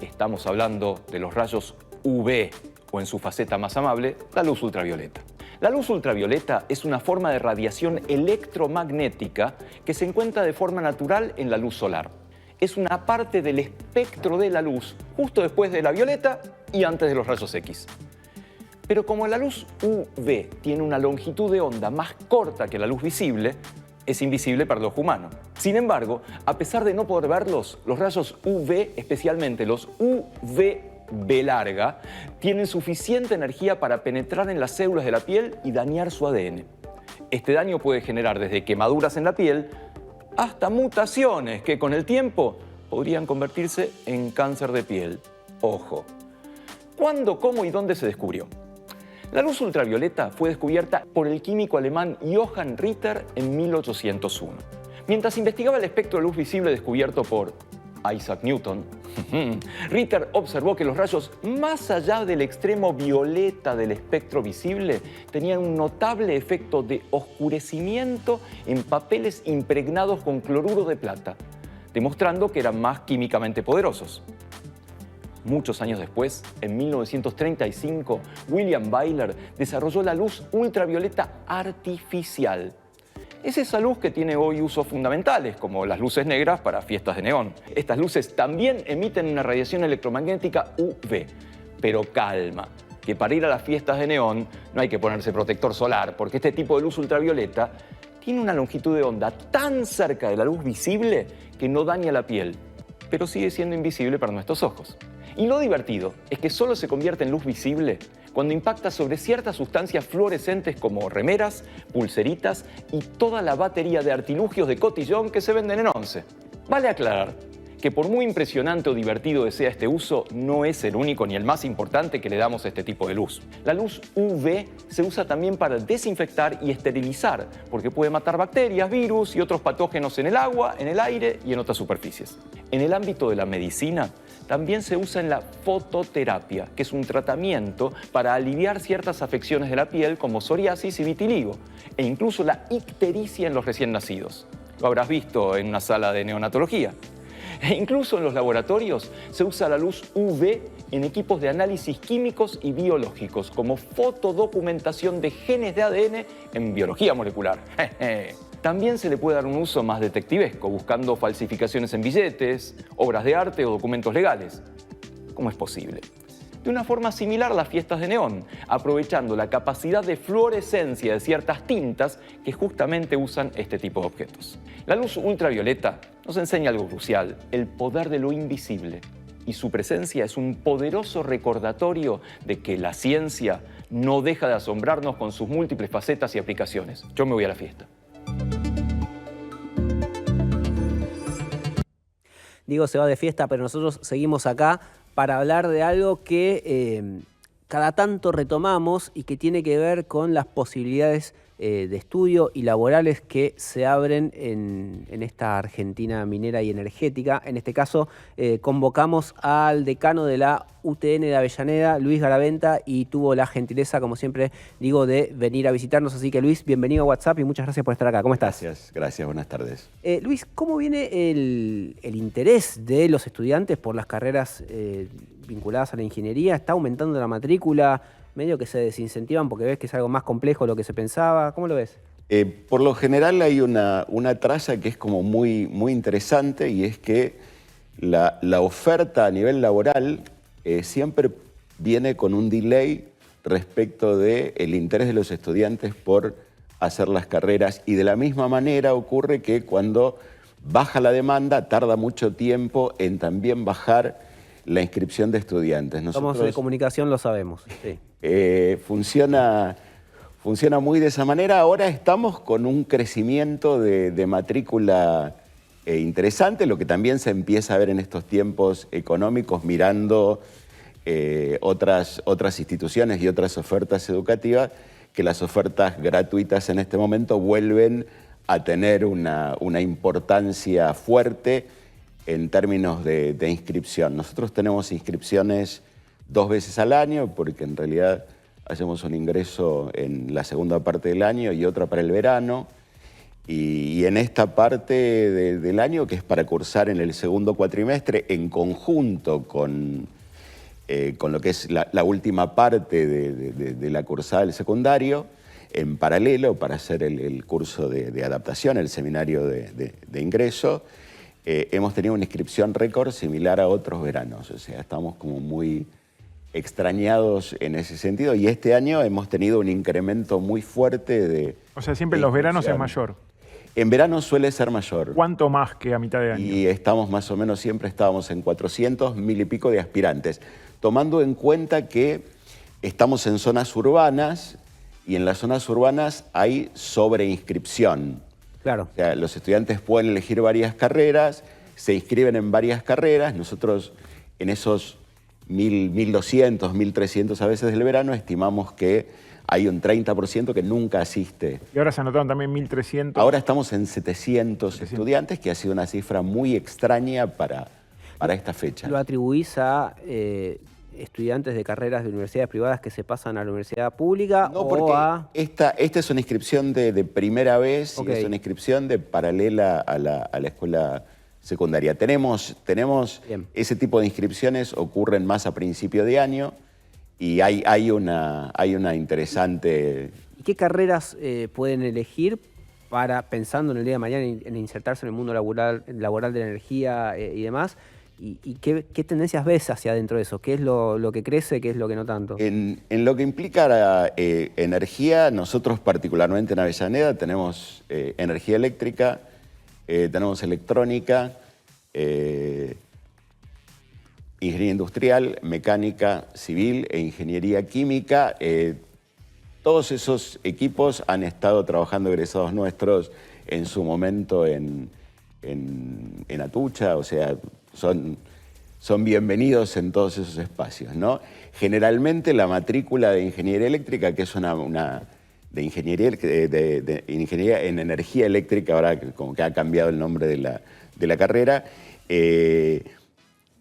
Estamos hablando de los rayos UV, o en su faceta más amable, la luz ultravioleta. La luz ultravioleta es una forma de radiación electromagnética que se encuentra de forma natural en la luz solar. Es una parte del espectro de la luz justo después de la violeta y antes de los rayos X. Pero como la luz UV tiene una longitud de onda más corta que la luz visible, es invisible para el ojo humano. Sin embargo, a pesar de no poder verlos, los rayos UV, especialmente los UVB larga, tienen suficiente energía para penetrar en las células de la piel y dañar su ADN. Este daño puede generar desde quemaduras en la piel hasta mutaciones que con el tiempo podrían convertirse en cáncer de piel. Ojo. ¿Cuándo, cómo y dónde se descubrió? La luz ultravioleta fue descubierta por el químico alemán Johann Ritter en 1801. Mientras investigaba el espectro de luz visible descubierto por Isaac Newton, Ritter observó que los rayos más allá del extremo violeta del espectro visible tenían un notable efecto de oscurecimiento en papeles impregnados con cloruro de plata, demostrando que eran más químicamente poderosos. Muchos años después, en 1935, William Byler desarrolló la luz ultravioleta artificial. Es esa luz que tiene hoy usos fundamentales, como las luces negras para fiestas de neón. Estas luces también emiten una radiación electromagnética UV. Pero calma, que para ir a las fiestas de neón no hay que ponerse protector solar, porque este tipo de luz ultravioleta tiene una longitud de onda tan cerca de la luz visible que no daña la piel, pero sigue siendo invisible para nuestros ojos. Y lo divertido es que solo se convierte en luz visible cuando impacta sobre ciertas sustancias fluorescentes como remeras, pulseritas y toda la batería de artilugios de cotillón que se venden en Once. Vale aclarar que por muy impresionante o divertido que sea este uso, no es el único ni el más importante que le damos a este tipo de luz. La luz UV se usa también para desinfectar y esterilizar, porque puede matar bacterias, virus y otros patógenos en el agua, en el aire y en otras superficies. En el ámbito de la medicina, también se usa en la fototerapia, que es un tratamiento para aliviar ciertas afecciones de la piel como psoriasis y vitiligo, e incluso la ictericia en los recién nacidos. Lo habrás visto en una sala de neonatología. E incluso en los laboratorios se usa la luz UV en equipos de análisis químicos y biológicos, como fotodocumentación de genes de ADN en biología molecular. También se le puede dar un uso más detectivesco, buscando falsificaciones en billetes, obras de arte o documentos legales. ¿Cómo es posible? De una forma similar a las fiestas de neón, aprovechando la capacidad de fluorescencia de ciertas tintas que justamente usan este tipo de objetos. La luz ultravioleta nos enseña algo crucial, el poder de lo invisible. Y su presencia es un poderoso recordatorio de que la ciencia no deja de asombrarnos con sus múltiples facetas y aplicaciones. Yo me voy a la fiesta. Diego se va de fiesta, pero nosotros seguimos acá para hablar de algo que cada tanto retomamos y que tiene que ver con las posibilidades de estudio y laborales que se abren en esta Argentina minera y energética. En este caso, convocamos al decano de la UTN de Avellaneda, Luis Garaventa, y tuvo la gentileza, como siempre digo, de venir a visitarnos. Así que, Luis, bienvenido a WhatsApp y muchas gracias por estar acá. ¿Cómo estás? Gracias, buenas tardes. Luis, ¿cómo viene el interés de los estudiantes por las carreras vinculadas a la ingeniería? ¿Está aumentando la matrícula? Medio que se desincentivan porque ves que es algo más complejo de lo que se pensaba. ¿Cómo lo ves? Por lo general hay una traza que es como muy interesante, y es que la oferta a nivel laboral siempre viene con un delay respecto del interés de los estudiantes por hacer las carreras, y de la misma manera ocurre que cuando baja la demanda tarda mucho tiempo en también bajar la inscripción de estudiantes. Somos de comunicación, lo sabemos. Sí. Funciona muy de esa manera. Ahora estamos con un crecimiento de matrícula interesante, lo que también se empieza a ver en estos tiempos económicos, mirando otras instituciones y otras ofertas educativas, que las ofertas gratuitas en este momento vuelven a tener una importancia fuerte en términos de inscripción. Nosotros tenemos inscripciones 2 veces al año, porque en realidad hacemos un ingreso en la segunda parte del año y otra para el verano. Y en esta parte del año, que es para cursar en el segundo cuatrimestre, en conjunto con lo que es la última parte de la cursada del secundario, en paralelo para hacer el curso de adaptación, el seminario de ingreso, hemos tenido una inscripción récord similar a otros veranos. O sea, estamos como muy extrañados en ese sentido, y este año hemos tenido un incremento muy fuerte de... O sea, siempre en los veranos es mayor. En verano suele ser mayor. ¿Cuánto más que a mitad de año? Y estamos más o menos, siempre estábamos en 400, 1000 y pico de aspirantes, tomando en cuenta que estamos en zonas urbanas, y en las zonas urbanas hay sobreinscripción. Claro. O sea, los estudiantes pueden elegir varias carreras, se inscriben en varias carreras. Nosotros en esos 1.200, 1.300 a veces del verano estimamos que hay un 30% que nunca asiste. Y ahora se anotaron también 1.300. Ahora estamos en 700 estudiantes, que ha sido una cifra muy extraña para esta fecha. ¿Lo atribuís a estudiantes de carreras de universidades privadas que se pasan a la universidad pública? No, porque esta es una inscripción de primera vez, y es una inscripción de paralela a la escuela secundaria. Tenemos ese tipo de inscripciones, ocurren más a principio de año, y hay una interesante... ¿Y qué carreras pueden elegir pensando en el día de mañana en insertarse en el mundo laboral de la energía y demás? ¿Y qué tendencias ves hacia adentro de eso? ¿Qué es lo que crece, qué es lo que no tanto? En lo que implica energía, nosotros particularmente en Avellaneda tenemos energía eléctrica, tenemos electrónica, ingeniería industrial, mecánica civil e ingeniería química. Todos esos equipos han estado trabajando egresados nuestros en su momento en Atucha, o sea, son bienvenidos en todos esos espacios, ¿no? Generalmente la matrícula de ingeniería eléctrica, que es de ingeniería en energía eléctrica, ahora como que ha cambiado el nombre de la carrera,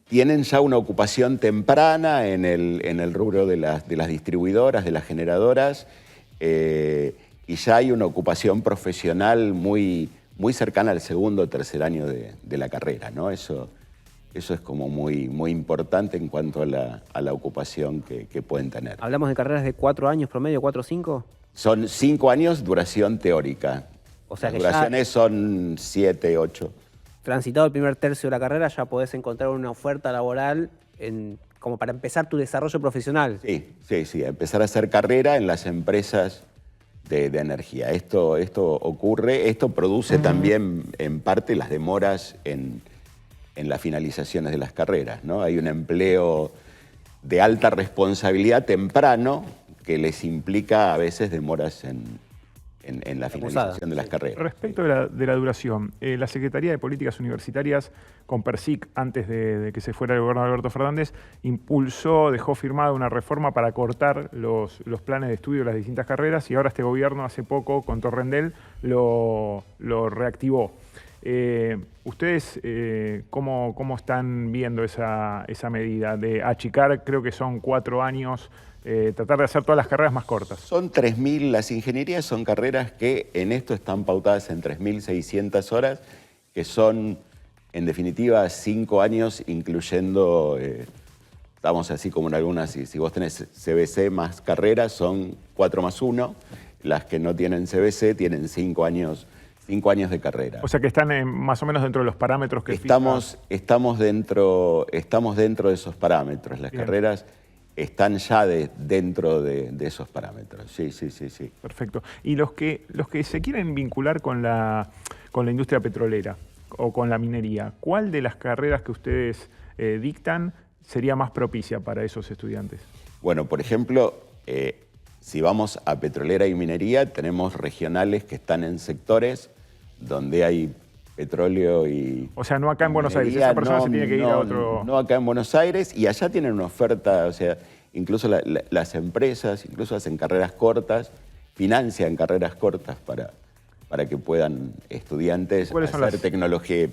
tienen ya una ocupación temprana en el rubro de las distribuidoras, de las generadoras, y ya hay una ocupación profesional muy cercana al segundo o tercer año de la carrera, ¿no? Eso es como muy importante en cuanto a la ocupación que pueden tener. ¿Hablamos de carreras de 4 años promedio, 4 o 5? Son 5 años duración teórica. O sea, las que duraciones son 7, 8. Transitado el primer tercio de la carrera, ya podés encontrar una oferta laboral como para empezar tu desarrollo profesional. Sí, empezar a hacer carrera en las empresas de energía. Esto ocurre, esto produce también en parte las demoras en las finalizaciones de las carreras, ¿no? Hay un empleo de alta responsabilidad temprano que les implica a veces demoras en la finalización de las carreras. Respecto de la duración, la Secretaría de Políticas Universitarias, con PERSIC, antes de que se fuera el gobierno de Alberto Fernández, dejó firmada una reforma para cortar los planes de estudio de las distintas carreras, y ahora este gobierno hace poco, con Torrendel, lo reactivó. ¿Ustedes cómo están viendo esa medida de achicar, creo que son 4 años, tratar de hacer todas las carreras más cortas? Son 3.000, las ingenierías son carreras que en esto están pautadas en 3.600 horas, que son en definitiva 5 años, incluyendo, estamos así como en algunas, si vos tenés CBC más carreras, son 4 más 1, las que no tienen CBC tienen 5 años de carrera. O sea que están más o menos dentro de los parámetros que estamos dentro de esos parámetros. Las carreras están ya dentro de esos parámetros. Sí. Perfecto. Y los que se quieren vincular con la industria petrolera o con la minería, ¿cuál de las carreras que ustedes dictan sería más propicia para esos estudiantes? Bueno, por ejemplo, si vamos a petrolera y minería, tenemos regionales que están en sectores donde hay petróleo y... O sea, no acá en Buenos Aires, esa persona se tiene que ir a otro... No acá en Buenos Aires, y allá tienen una oferta, o sea, incluso las empresas, incluso hacen carreras cortas, financian carreras cortas para que puedan estudiantes hacer tecnología,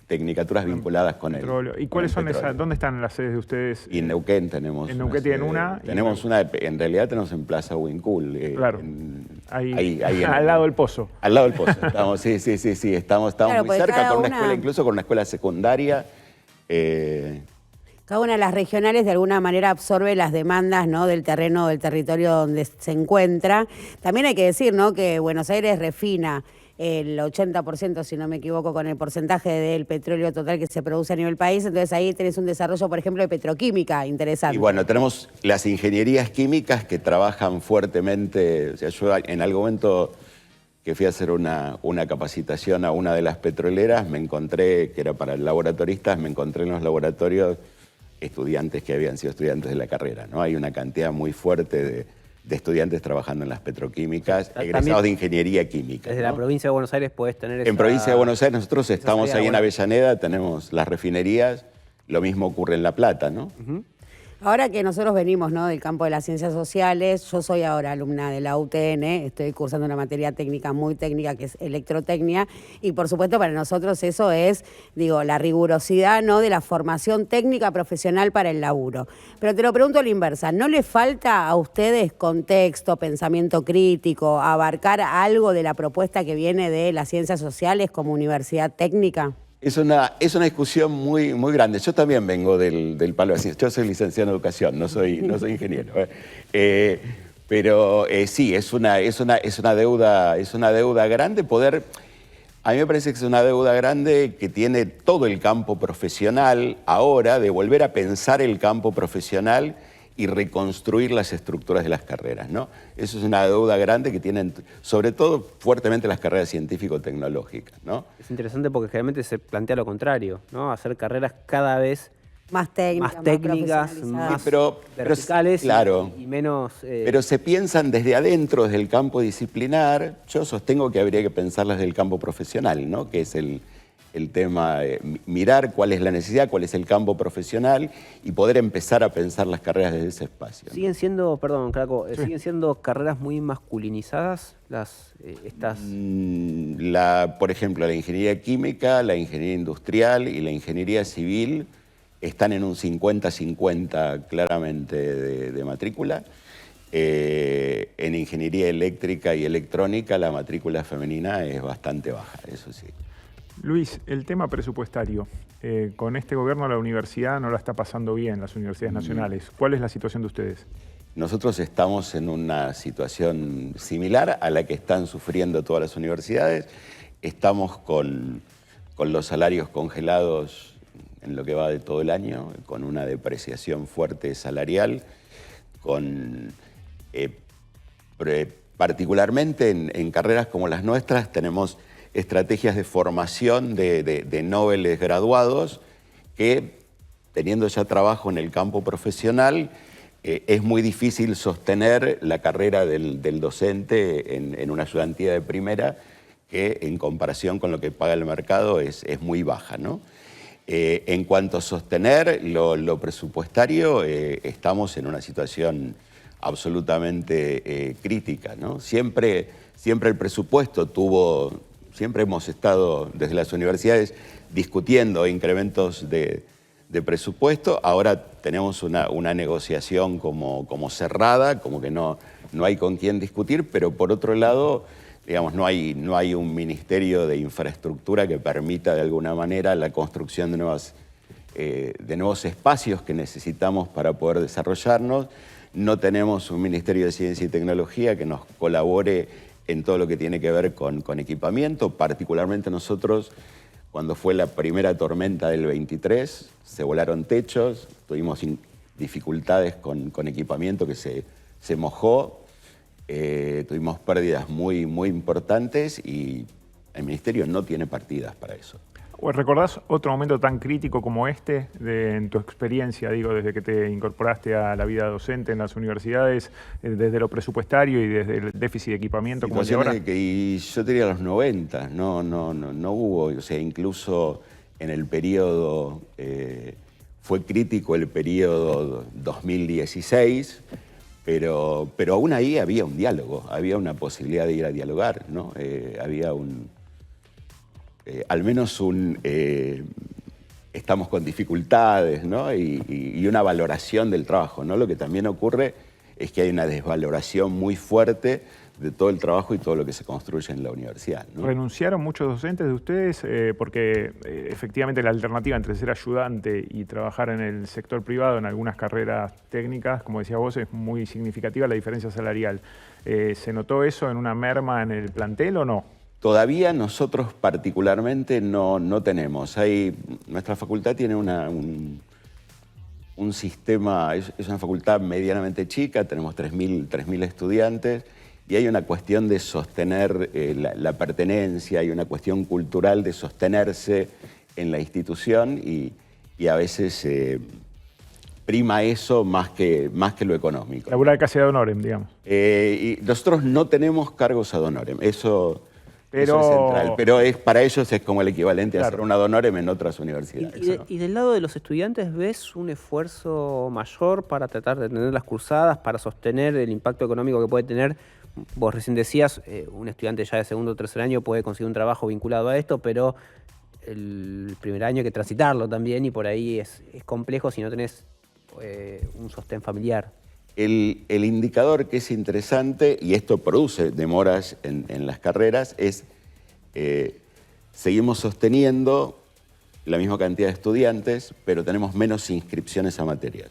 tecnicaturas vinculadas con el petróleo. ¿Y cuáles son esas? ¿Dónde están las sedes de ustedes? Y en Neuquén tenemos. ¿En Neuquén tienen una? Tenemos una, en realidad tenemos en Plaza Wincul. Claro. Ahí al lado del pozo. Al lado del pozo. Estamos, sí. Estamos claro, muy cerca, con una escuela, incluso con una escuela secundaria. Cada una de las regionales de alguna manera absorbe las demandas, ¿no?, del terreno, del territorio donde se encuentra. También hay que decir, ¿no?, que Buenos Aires refina el 80%, si no me equivoco, con el porcentaje del petróleo total que se produce a nivel país. Entonces ahí tenés un desarrollo, por ejemplo, de petroquímica interesante. Y bueno, tenemos las ingenierías químicas que trabajan fuertemente. O sea, yo en algún momento que fui a hacer una capacitación a una de las petroleras, me encontré, que era para laboratoristas, me encontré en los laboratorios estudiantes que habían sido estudiantes de la carrera, ¿no? Hay una cantidad muy fuerte estudiantes trabajando en las petroquímicas, egresados de ingeniería química. Desde la provincia de Buenos Aires podés tener En provincia de Buenos Aires nosotros estamos ahí en buena. Avellaneda, tenemos las refinerías, lo mismo ocurre en La Plata, ¿no? Ahora que nosotros venimos, ¿no?, del campo de las ciencias sociales, yo soy ahora alumna de la UTN, estoy cursando una materia técnica muy técnica que es electrotecnia, y por supuesto para nosotros eso es, digo, la rigurosidad, ¿no?, de la formación técnica profesional para el laburo. Pero te lo pregunto a la inversa, ¿no le falta a ustedes contexto, pensamiento crítico, abarcar algo de la propuesta que viene de las ciencias sociales como universidad técnica? Es una discusión muy, muy grande. Yo también vengo del palo de ciencias. Yo soy licenciado en educación, no soy ingeniero. Pero sí, es una deuda grande poder. A mí me parece que es una deuda grande que tiene todo el campo profesional ahora, de volver a pensar el campo profesional y reconstruir las estructuras de las carreras, ¿no? Eso es una deuda grande que tienen, sobre todo, fuertemente las carreras científico-tecnológicas, ¿no? Es interesante porque generalmente se plantea lo contrario, ¿no? Hacer carreras cada vez más técnicas, más verticales, claro, y menos... Pero se piensan desde adentro, desde el campo disciplinar. Yo sostengo que habría que pensarlas desde el campo profesional, ¿no? Que es el tema, mirar cuál es la necesidad, cuál es el campo profesional y poder empezar a pensar las carreras desde ese espacio. Siguen siendo, perdón, Craco, siguen siendo carreras muy masculinizadas estas... Por ejemplo, la ingeniería química, la ingeniería industrial y la ingeniería civil están en un 50-50 claramente de matrícula. En ingeniería eléctrica y electrónica la matrícula femenina es bastante baja, eso sí. Luis, el tema presupuestario. Con este gobierno la universidad no la está pasando bien, las universidades nacionales. ¿Cuál es la situación de ustedes? Nosotros estamos en una situación similar a la que están sufriendo todas las universidades. Estamos con los salarios congelados en lo que va de todo el año, con una depreciación fuerte salarial, particularmente en carreras como las nuestras tenemos estrategias de formación de nobles graduados que, teniendo ya trabajo en el campo profesional, es muy difícil sostener la carrera del docente en una ayudantía de primera que, en comparación con lo que paga el mercado, es muy baja, ¿no? En cuanto a sostener lo presupuestario, estamos en una situación absolutamente crítica, ¿no? Siempre el presupuesto siempre hemos estado desde las universidades discutiendo incrementos de presupuesto. Ahora tenemos una negociación como cerrada, como que no hay con quién discutir, pero por otro lado, digamos, no hay un ministerio de infraestructura que permita de alguna manera la construcción de nuevos espacios que necesitamos para poder desarrollarnos. No tenemos un ministerio de ciencia y tecnología que nos colabore en todo lo que tiene que ver con equipamiento. Particularmente nosotros, cuando fue la primera tormenta del 23, se volaron techos, tuvimos dificultades con equipamiento que se mojó, tuvimos pérdidas muy, muy importantes y el ministerio no tiene partidas para eso. ¿Recordás otro momento tan crítico como este en tu experiencia, digo, desde que te incorporaste a la vida docente en las universidades, desde lo presupuestario y desde el déficit de equipamiento como es ahora? Y yo diría los 90, no hubo, o sea, incluso en el periodo, fue crítico el periodo 2016, pero aún ahí había un diálogo, había una posibilidad de ir a dialogar, ¿no? Había al menos estamos con dificultades, ¿no? Y una valoración del trabajo, ¿no? Lo que también ocurre es que hay una desvaloración muy fuerte de todo el trabajo y todo lo que se construye en la universidad, ¿no? ¿Renunciaron muchos docentes de ustedes? Porque efectivamente la alternativa entre ser ayudante y trabajar en el sector privado en algunas carreras técnicas, como decías vos, es muy significativa la diferencia salarial. ¿Se notó eso en una merma en el plantel o no? Todavía nosotros particularmente no tenemos. Nuestra facultad tiene un sistema, es una facultad medianamente chica, tenemos 3.000 estudiantes y hay una cuestión de sostener la pertenencia, hay una cuestión cultural de sostenerse en la institución y a veces prima eso más que lo económico. Laburar casi ad honorem, digamos. Y nosotros no tenemos cargos ad honorem, eso es central. Pero para ellos es como el equivalente a hacer un ad honorem en otras universidades. ¿Y del lado de los estudiantes ves un esfuerzo mayor para tratar de tener las cursadas, para sostener el impacto económico que puede tener? Vos recién decías, un estudiante ya de segundo o tercer año puede conseguir un trabajo vinculado a esto, pero el primer año hay que transitarlo también y por ahí es complejo si no tenés un sostén familiar. El indicador que es interesante, y esto produce demoras en las carreras, es seguimos sosteniendo la misma cantidad de estudiantes, pero tenemos menos inscripciones a materias.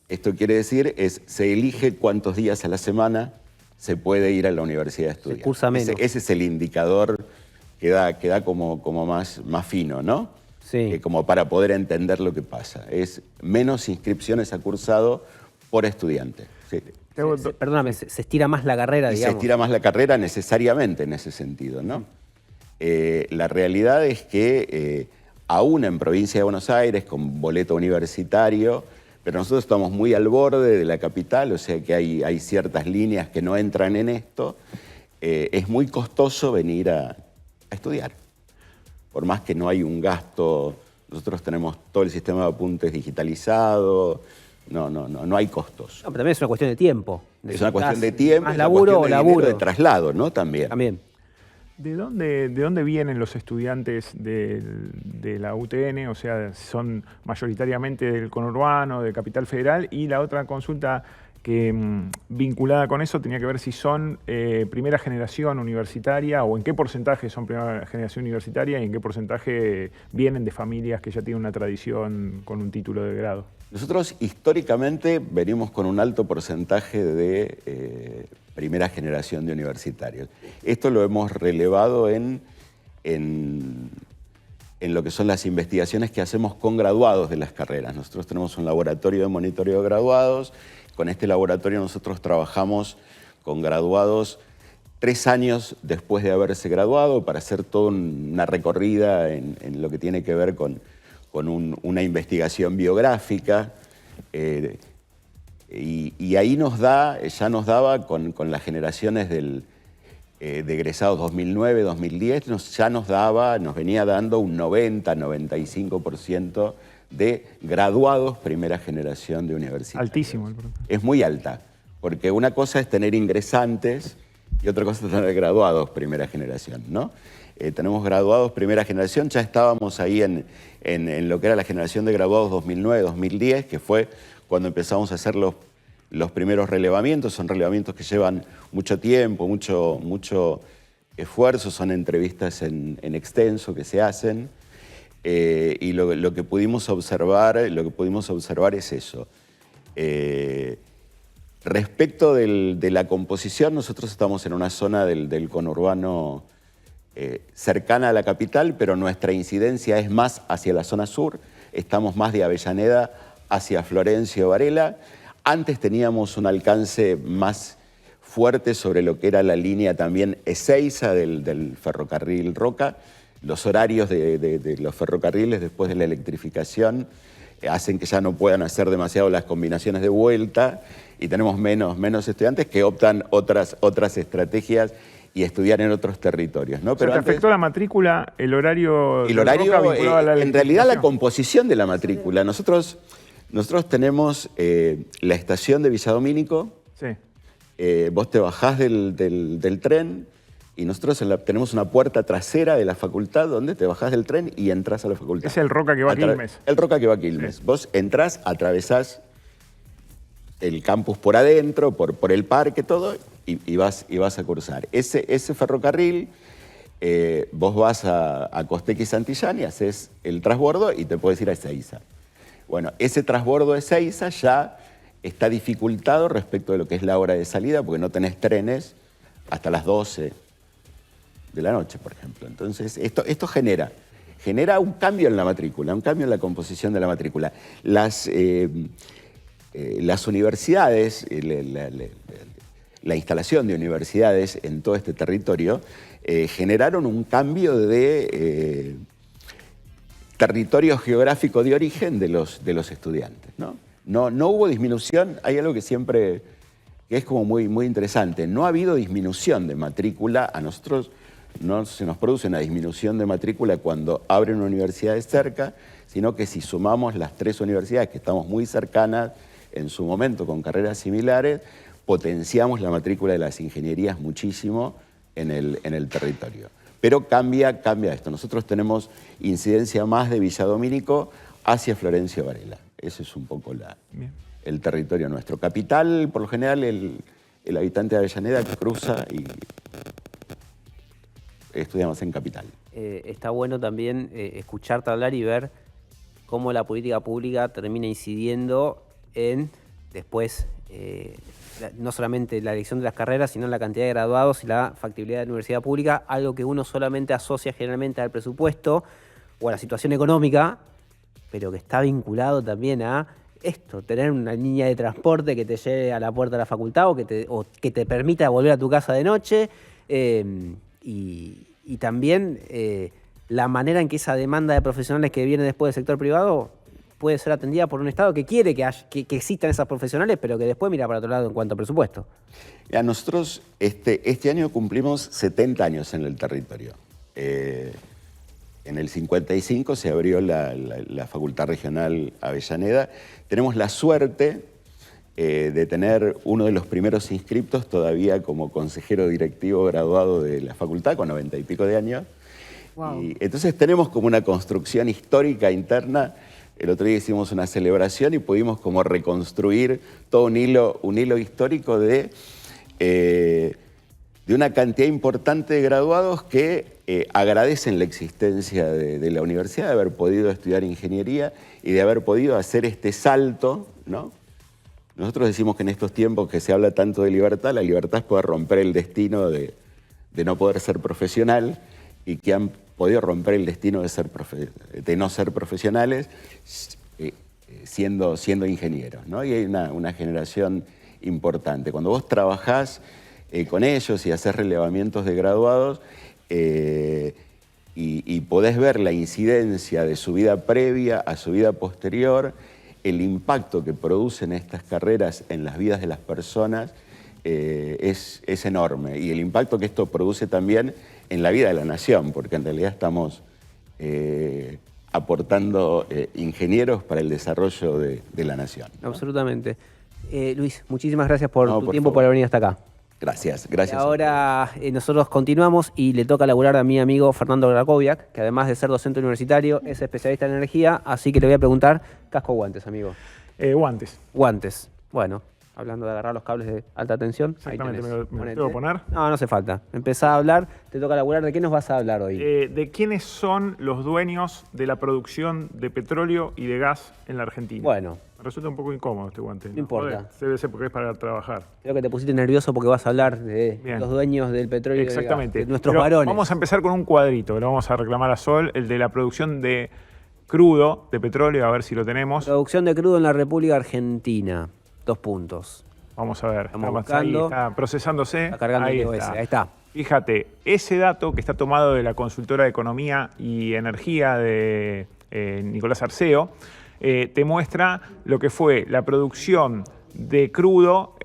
Esto quiere decir, se elige cuántos días a la semana se puede ir a la universidad a estudiar. Se cursa menos. Ese es el indicador que da como más fino, ¿no? Sí. Como para poder entender lo que pasa. Es menos inscripciones a cursado por estudiante. Sí. Perdóname, se estira más la carrera, digamos. Se estira más la carrera necesariamente en ese sentido, ¿no? La realidad es que aún en provincia de Buenos Aires, con boleto universitario, pero nosotros estamos muy al borde de la capital, o sea que hay ciertas líneas que no entran en esto, es muy costoso venir a estudiar. Por más que no hay un gasto, nosotros tenemos todo el sistema de apuntes digitalizado, no hay costos. No, pero también es una cuestión de tiempo. Es una cuestión de tiempo, más es una laburo cuestión o laburo. De traslado, ¿no? También. ¿De dónde vienen los estudiantes de la UTN? O sea, son mayoritariamente del conurbano, de Capital Federal. Y la otra consulta que vinculada con eso tenía que ver si son primera generación universitaria o en qué porcentaje son primera generación universitaria y en qué porcentaje vienen de familias que ya tienen una tradición con un título de grado. Nosotros históricamente venimos con un alto porcentaje de primera generación de universitarios. Esto lo hemos relevado en lo que son las investigaciones que hacemos con graduados de las carreras. Nosotros tenemos un laboratorio de monitoreo de graduados. Con este laboratorio nosotros trabajamos con graduados 3 años después de haberse graduado para hacer toda una recorrida en lo que tiene que ver con una investigación biográfica. Y ahí ya nos daba con las generaciones de egresados 2009, 2010, nos venía dando un 90-95% de graduados primera generación de universidad. Altísimo. Es muy alta, porque una cosa es tener ingresantes y otra cosa es tener graduados primera generación, ¿no? Tenemos graduados primera generación, ya estábamos ahí en lo que era la generación de graduados 2009-2010, que fue cuando empezamos a hacer los primeros relevamientos. Son relevamientos que llevan mucho tiempo, mucho esfuerzo, son entrevistas en extenso que se hacen. Y lo que pudimos observar es eso. Respecto de la composición, nosotros estamos en una zona del conurbano cercana a la capital, pero nuestra incidencia es más hacia la zona sur. Estamos más de Avellaneda hacia Florencio Varela. Antes teníamos un alcance más fuerte sobre lo que era la línea también Ezeiza del ferrocarril Roca. Los horarios de los ferrocarriles después de la electrificación hacen que ya no puedan hacer demasiado las combinaciones de vuelta y tenemos menos estudiantes que optan otras estrategias y estudiar en otros territorios, ¿no? Pero ¿te afectó la matrícula, el horario? El horario, en realidad la composición de la matrícula. Nosotros tenemos la estación de Villadomínico. Sí. Vos te bajás del tren y nosotros tenemos una puerta trasera de la facultad donde te bajás del tren y entras a la facultad. Es el Roca que va a Quilmes. El Roca que va a Quilmes. Sí. Vos entrás, atravesás el campus por adentro, por el parque, todo, y vas a cursar. Ese ferrocarril, vos vas a Costequi y Santillán y haces el transbordo y te puedes ir a Ezeiza. Bueno, ese transbordo de Ezeiza ya está dificultado respecto de lo que es la hora de salida, porque no tenés trenes hasta las 12 de la noche, por ejemplo. Entonces, esto genera un cambio en la matrícula, un cambio en la composición de la matrícula. Las universidades, la instalación de universidades en todo este territorio generaron un cambio de territorio geográfico de origen de los estudiantes, ¿no? No hubo disminución, hay algo que siempre que es como muy interesante. No ha habido disminución de matrícula. A nosotros no se nos produce una disminución de matrícula cuando abren universidades cerca, sino que si sumamos las 3 universidades que estamos muy cercanas en su momento con carreras similares, potenciamos la matrícula de las ingenierías muchísimo en el territorio. Pero cambia esto. Nosotros tenemos incidencia más de Villadomínico hacia Florencio Varela. Ese es un poco el territorio nuestro. Capital, por lo general, el habitante de Avellaneda cruza y estudiamos en Capital. Está bueno también escucharte hablar y ver cómo la política pública termina incidiendo en, después, no solamente la elección de las carreras, sino la cantidad de graduados y la factibilidad de la universidad pública, algo que uno solamente asocia generalmente al presupuesto o a la situación económica, pero que está vinculado también a esto, tener una línea de transporte que te lleve a la puerta de la facultad o que te permita volver a tu casa de noche, y también la manera en que esa demanda de profesionales que viene después del sector privado puede ser atendida por un Estado que quiere que existan esas profesionales, pero que después mira para otro lado en cuanto a presupuesto. Nosotros este año cumplimos 70 años en el territorio. En el 55 se abrió la Facultad Regional Avellaneda. Tenemos la suerte de tener uno de los primeros inscriptos todavía como consejero directivo graduado de la facultad, con 90 y pico de años. Wow. Y entonces tenemos como una construcción histórica interna. El otro día hicimos una celebración y pudimos como reconstruir todo un hilo histórico de una cantidad importante de graduados que agradecen la existencia de la universidad, de haber podido estudiar ingeniería y de haber podido hacer este salto, ¿no? Nosotros decimos que en estos tiempos que se habla tanto de libertad, la libertad es poder romper el destino de no poder ser profesional, y que han podido romper el destino de no ser profesionales siendo ingenieros, ¿no? Y hay una generación importante. Cuando vos trabajás con ellos y haces relevamientos de graduados y podés ver la incidencia de su vida previa a su vida posterior, el impacto que producen estas carreras en las vidas de las personas es enorme. Y el impacto que esto produce también en la vida de la nación, porque en realidad estamos aportando ingenieros para el desarrollo de la nación, ¿no? Absolutamente. Luis, muchísimas gracias por tu tiempo, favor. por haber venido hasta acá. Gracias. Y ahora nosotros continuamos y le toca laburar a mi amigo Fernando Grakowiak, que además de ser docente universitario es especialista en energía, así que le voy a preguntar, casco o guantes, amigo. Guantes. Guantes. Bueno, hablando de agarrar los cables de alta tensión. Exactamente, ¿me lo tengo que poner? No hace falta. Empezá a hablar, te toca laburar. ¿De qué nos vas a hablar hoy? De quiénes son los dueños de la producción de petróleo y de gas en la Argentina. Bueno. Me resulta un poco incómodo este guante. No importa. Joder, debe ser porque es para trabajar. Creo que te pusiste nervioso porque vas a hablar de los dueños del petróleo. Exactamente. Y del gas, de nuestros varones. Vamos a empezar con un cuadrito, lo vamos a reclamar a Sol, el de la producción de crudo, de petróleo, a ver si lo tenemos. Producción de crudo en la República Argentina. 2 puntos. Vamos a ver. Ahí está procesándose. Está cargando ahí el está. ahí está. Fíjate, ese dato que está tomado de la consultora de Economía y Energía de Nicolás Arceo, te muestra lo que fue la producción de crudo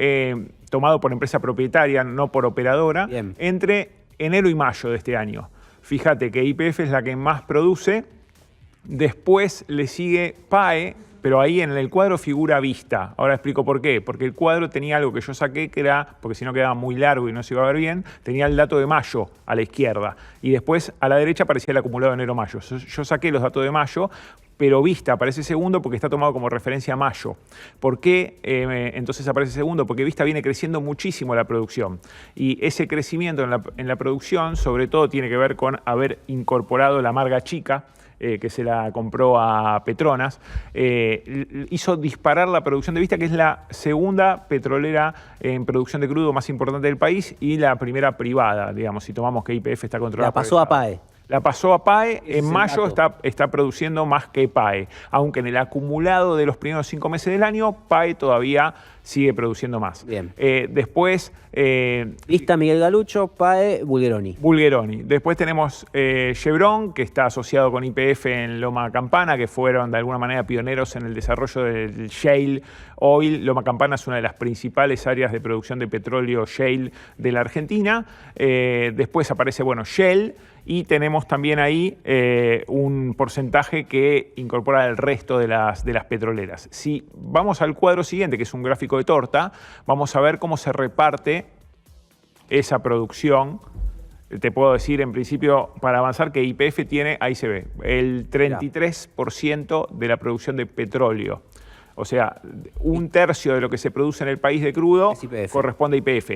tomado por empresa propietaria, no por operadora, Bien. entre enero y mayo de este año. Fíjate que YPF es la que más produce, después le sigue PAE, pero ahí en el cuadro figura Vista. Ahora explico por qué. Porque el cuadro tenía algo que yo saqué, que era, porque si no quedaba muy largo y no se iba a ver bien, tenía el dato de mayo a la izquierda. Y después a la derecha aparecía el acumulado de enero-mayo. Yo saqué los datos de mayo, pero Vista aparece segundo porque está tomado como referencia a mayo. ¿Por qué entonces aparece segundo? Porque Vista viene creciendo muchísimo la producción. Y ese crecimiento en la producción, sobre todo, tiene que ver con haber incorporado la Marga Chica, que se la compró a Petronas, hizo disparar la producción de Vista, que es la segunda petrolera en producción de crudo más importante del país y la primera privada, digamos, si tomamos que YPF está controlada. La pasó a PAE. La pasó a PAE, en mayo está produciendo más que PAE, aunque en el acumulado de los primeros 5 meses del año, PAE todavía sigue produciendo más. Bien. Después... Vista, Miguel Galucho, PAE, Bulgheroni. Bulgheroni. Después tenemos Chevron, que está asociado con YPF en Loma Campana, que fueron de alguna manera pioneros en el desarrollo del shale oil. Loma Campana es una de las principales áreas de producción de petróleo shale de la Argentina. Después aparece, bueno, Shell. Y tenemos también ahí un porcentaje que incorpora el resto de las petroleras. Si vamos al cuadro siguiente, que es un gráfico de torta, vamos a ver cómo se reparte esa producción. Te puedo decir, en principio, para avanzar, que YPF tiene, ahí se ve, el 33% de la producción de petróleo. O sea, un tercio de lo que se produce en el país de crudo corresponde a YPF.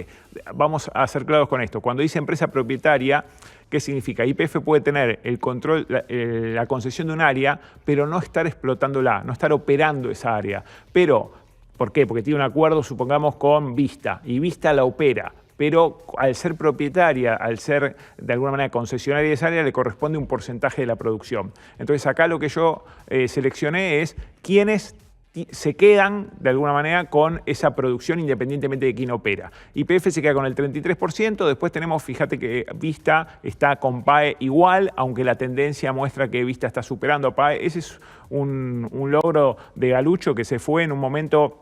Vamos a ser claros con esto. Cuando dice empresa propietaria, ¿qué significa? YPF puede tener el control, la concesión de un área, pero no estar explotándola, no estar operando esa área. Pero, ¿por qué? Porque tiene un acuerdo, supongamos, con Vista, y Vista la opera. Pero al ser propietaria, al ser de alguna manera concesionaria de esa área, le corresponde un porcentaje de la producción. Entonces acá lo que yo seleccioné es quiénes se quedan de alguna manera con esa producción independientemente de quién opera. YPF se queda con el 33%, después tenemos, fíjate que Vista está con PAE igual, aunque la tendencia muestra que Vista está superando a PAE. Ese es un logro de Galucho, que se fue en un momento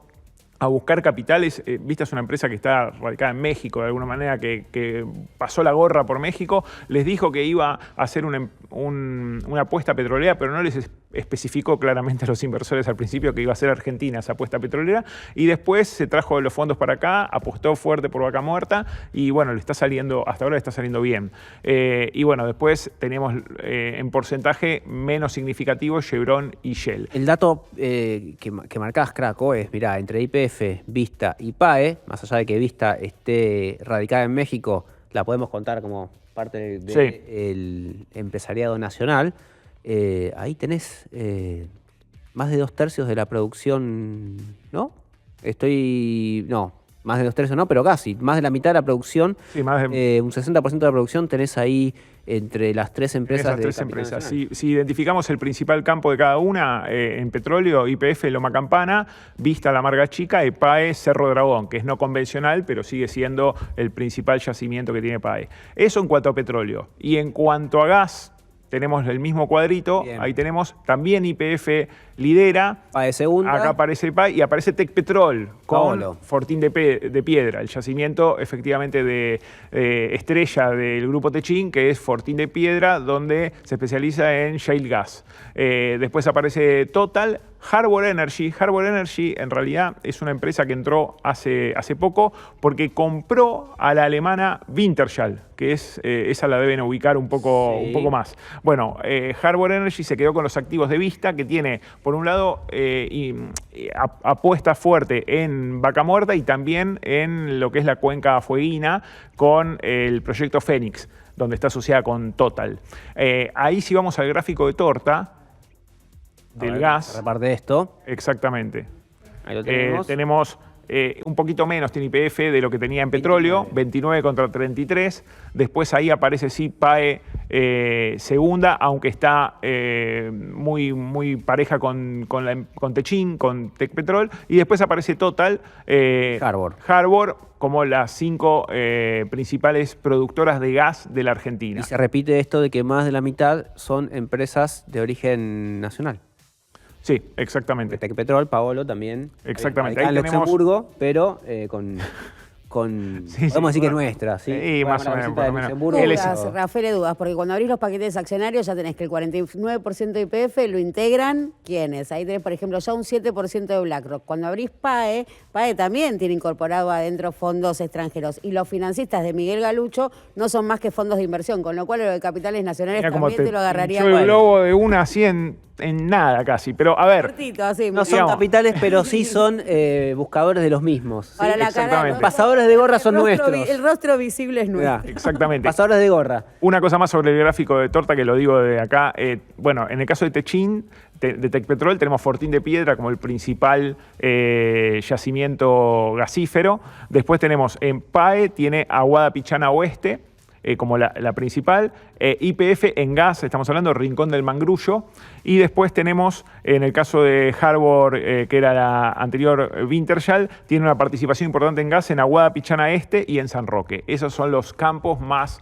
a buscar capitales. Vista es una empresa que está radicada en México, de alguna manera, que pasó la gorra por México. Les dijo que iba a hacer una apuesta petrolera, pero no les especificó claramente a los inversores al principio que iba a ser Argentina esa apuesta petrolera. Y después se trajo los fondos para acá, apostó fuerte por Vaca Muerta y bueno, le está saliendo, hasta ahora le está saliendo bien. Y bueno, después tenemos en porcentaje menos significativo Chevron y Shell. El dato que marcás, Craco, es, mirá, entre YPF, Vista y PAE, más allá de que Vista esté radicada en México, la podemos contar como parte del empresariado nacional. Ahí tenés más de 2/3 de la producción, ¿no? No, más de 2/3 no, pero casi, más de la mitad de la producción, sí, más de... un 60% de la producción tenés ahí entre las tres empresas. Si identificamos el principal campo de cada una, en petróleo, YPF, Loma Campana, Vista, La Amarga Chica, y PAE, Cerro Dragón, que es no convencional, pero sigue siendo el principal yacimiento que tiene PAE. Eso en cuanto a petróleo. Y en cuanto a gas, tenemos el mismo cuadrito. Bien. Ahí tenemos también YPF lidera. PAE segunda. Acá aparece PAE y aparece Tecpetrol con Fortín de Piedra, el yacimiento efectivamente de estrella del grupo Techín, que es Fortín de Piedra, donde se especializa en shale gas. Después aparece Total, Harbor Energy. Harbor Energy en realidad es una empresa que entró hace poco porque compró a la alemana Wintershall, que es, esa la deben ubicar un poco más. Bueno, Harbor Energy se quedó con los activos de Vista, que tiene, por un lado, apuesta fuerte en Vaca Muerta y también en lo que es la cuenca fueguina con el proyecto Fénix, donde está asociada con Total. Ahí si vamos al gráfico de torta del gas. Reparte esto. Exactamente. Ahí lo tenemos. Tenemos un poquito menos tiene YPF de lo que tenía en petróleo, 29 contra 33. Después ahí aparece sí PAE segunda, aunque está muy pareja con Techín, con Tecpetrol. Y después aparece Total, Harbor como las 5 principales productoras de gas de la Argentina. Y se repite esto de que más de la mitad son empresas de origen nacional. Sí, exactamente. Tecpetrol, Paolo también. Exactamente. Ahí en Luxemburgo, pero podemos decir que es nuestra, ¿sí? Sí, más o menos. Dudas, Rafael, dudas, porque cuando abrís los paquetes accionarios ya tenés que el 49% de YPF lo integran, ¿quiénes? Ahí tenés, por ejemplo, ya un 7% de BlackRock. Cuando abrís PAE, PAE también tiene incorporado adentro fondos extranjeros. Y los financistas de Miguel Galucho no son más que fondos de inversión, con lo cual lo de capitales nacionales también te lo agarraría. Yo el globo de una así en nada casi, pero a ver. Cortito, así, no son capitales, pero sí son buscadores de los mismos. ¿Sí? Para la cara, pasadores de gorra son nuestros. El rostro visible es nuestro. Exactamente. Pasadores de gorra. Una cosa más sobre el gráfico de torta que lo digo de acá. Bueno, en el caso de Techín, de Tecpetrol, tenemos Fortín de Piedra como el principal yacimiento gasífero. Después tenemos en PAE, tiene Aguada Pichana Oeste. como la principal. YPF en gas, estamos hablando Rincón del Mangrullo. Y después tenemos, en el caso de Harbor, que era la anterior Wintershall, tiene una participación importante en gas en Aguada Pichana Este y en San Roque. Esos son los campos más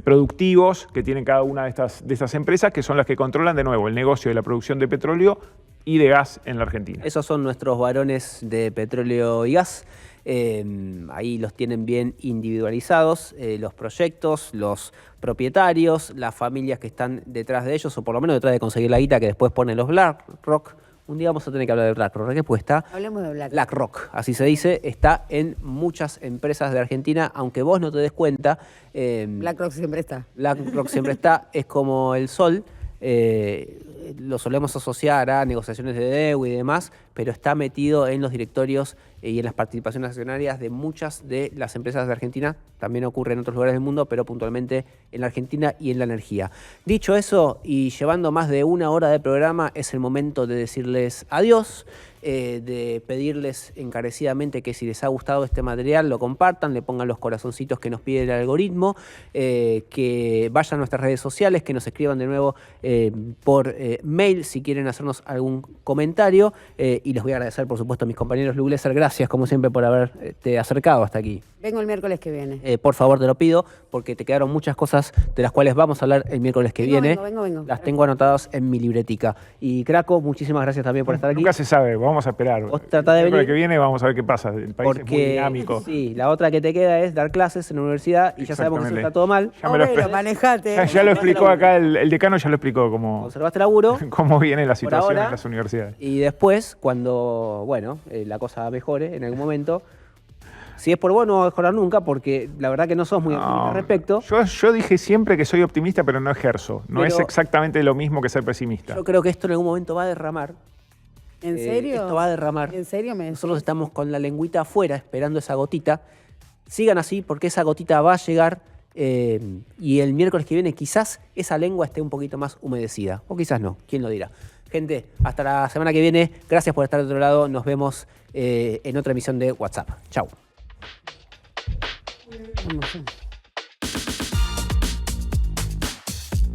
productivos que tienen cada una de estas empresas, que son las que controlan de nuevo el negocio de la producción de petróleo y de gas en la Argentina. Esos son nuestros varones de petróleo y gas. Ahí los tienen bien individualizados, los proyectos, los propietarios, las familias que están detrás de ellos, o por lo menos detrás de conseguir la guita que después ponen los BlackRock. Un día vamos a tener que hablar de BlackRock. ¿Qué puesta? Hablemos de BlackRock. BlackRock, así se dice, está en muchas empresas de Argentina, aunque vos no te des cuenta. BlackRock siempre está. BlackRock siempre está, es como el sol. Lo solemos asociar a negociaciones de deuda y demás, pero está metido en los directorios y en las participaciones accionarias de muchas de las empresas de Argentina. También ocurre en otros lugares del mundo, pero puntualmente en la Argentina y en la energía. Dicho eso, y llevando más de una hora de programa, es el momento de decirles adiós, de pedirles encarecidamente que si les ha gustado este material lo compartan, le pongan los corazoncitos que nos pide el algoritmo, que vayan a nuestras redes sociales, que nos escriban de nuevo por mail si quieren hacernos algún comentario, y les voy a agradecer por supuesto a mis compañeros Lugleser, gracias como siempre por haberte acercado hasta aquí. Vengo el miércoles que viene. Por favor, te lo pido, porque te quedaron muchas cosas de las cuales vamos a hablar el miércoles que viene. Vengo. Las tengo anotadas en mi libretica. Y Craco, muchísimas gracias también por estar aquí. Nunca se sabe, vamos a esperar. Vos tratá de venir. El que viene vamos a ver qué pasa. El país es muy dinámico. Sí, la otra que te queda es dar clases en la universidad y ya sabemos que eso está todo mal. Ya me lo manejate. Ya lo explicó acá, el decano ya lo explicó Conservaste laburo. Cómo viene la situación ahora, en las universidades. Y después, cuando, bueno, la cosa mejore en algún momento, si es por vos no va a mejorar nunca, porque la verdad que no sos muy optimista al respecto. Yo dije siempre que soy optimista, pero no ejerzo. No Pero es exactamente lo mismo que ser pesimista. Yo creo que esto en algún momento va a derramar. ¿En serio? Esto va a derramar. ¿En serio me decís? Nosotros estamos con la lengüita afuera esperando esa gotita. Sigan así porque esa gotita va a llegar y el miércoles que viene quizás esa lengua esté un poquito más humedecida. O quizás no, quién lo dirá. Gente, hasta la semana que viene. Gracias por estar de otro lado. Nos vemos en otra emisión de WhatsApp. Chau.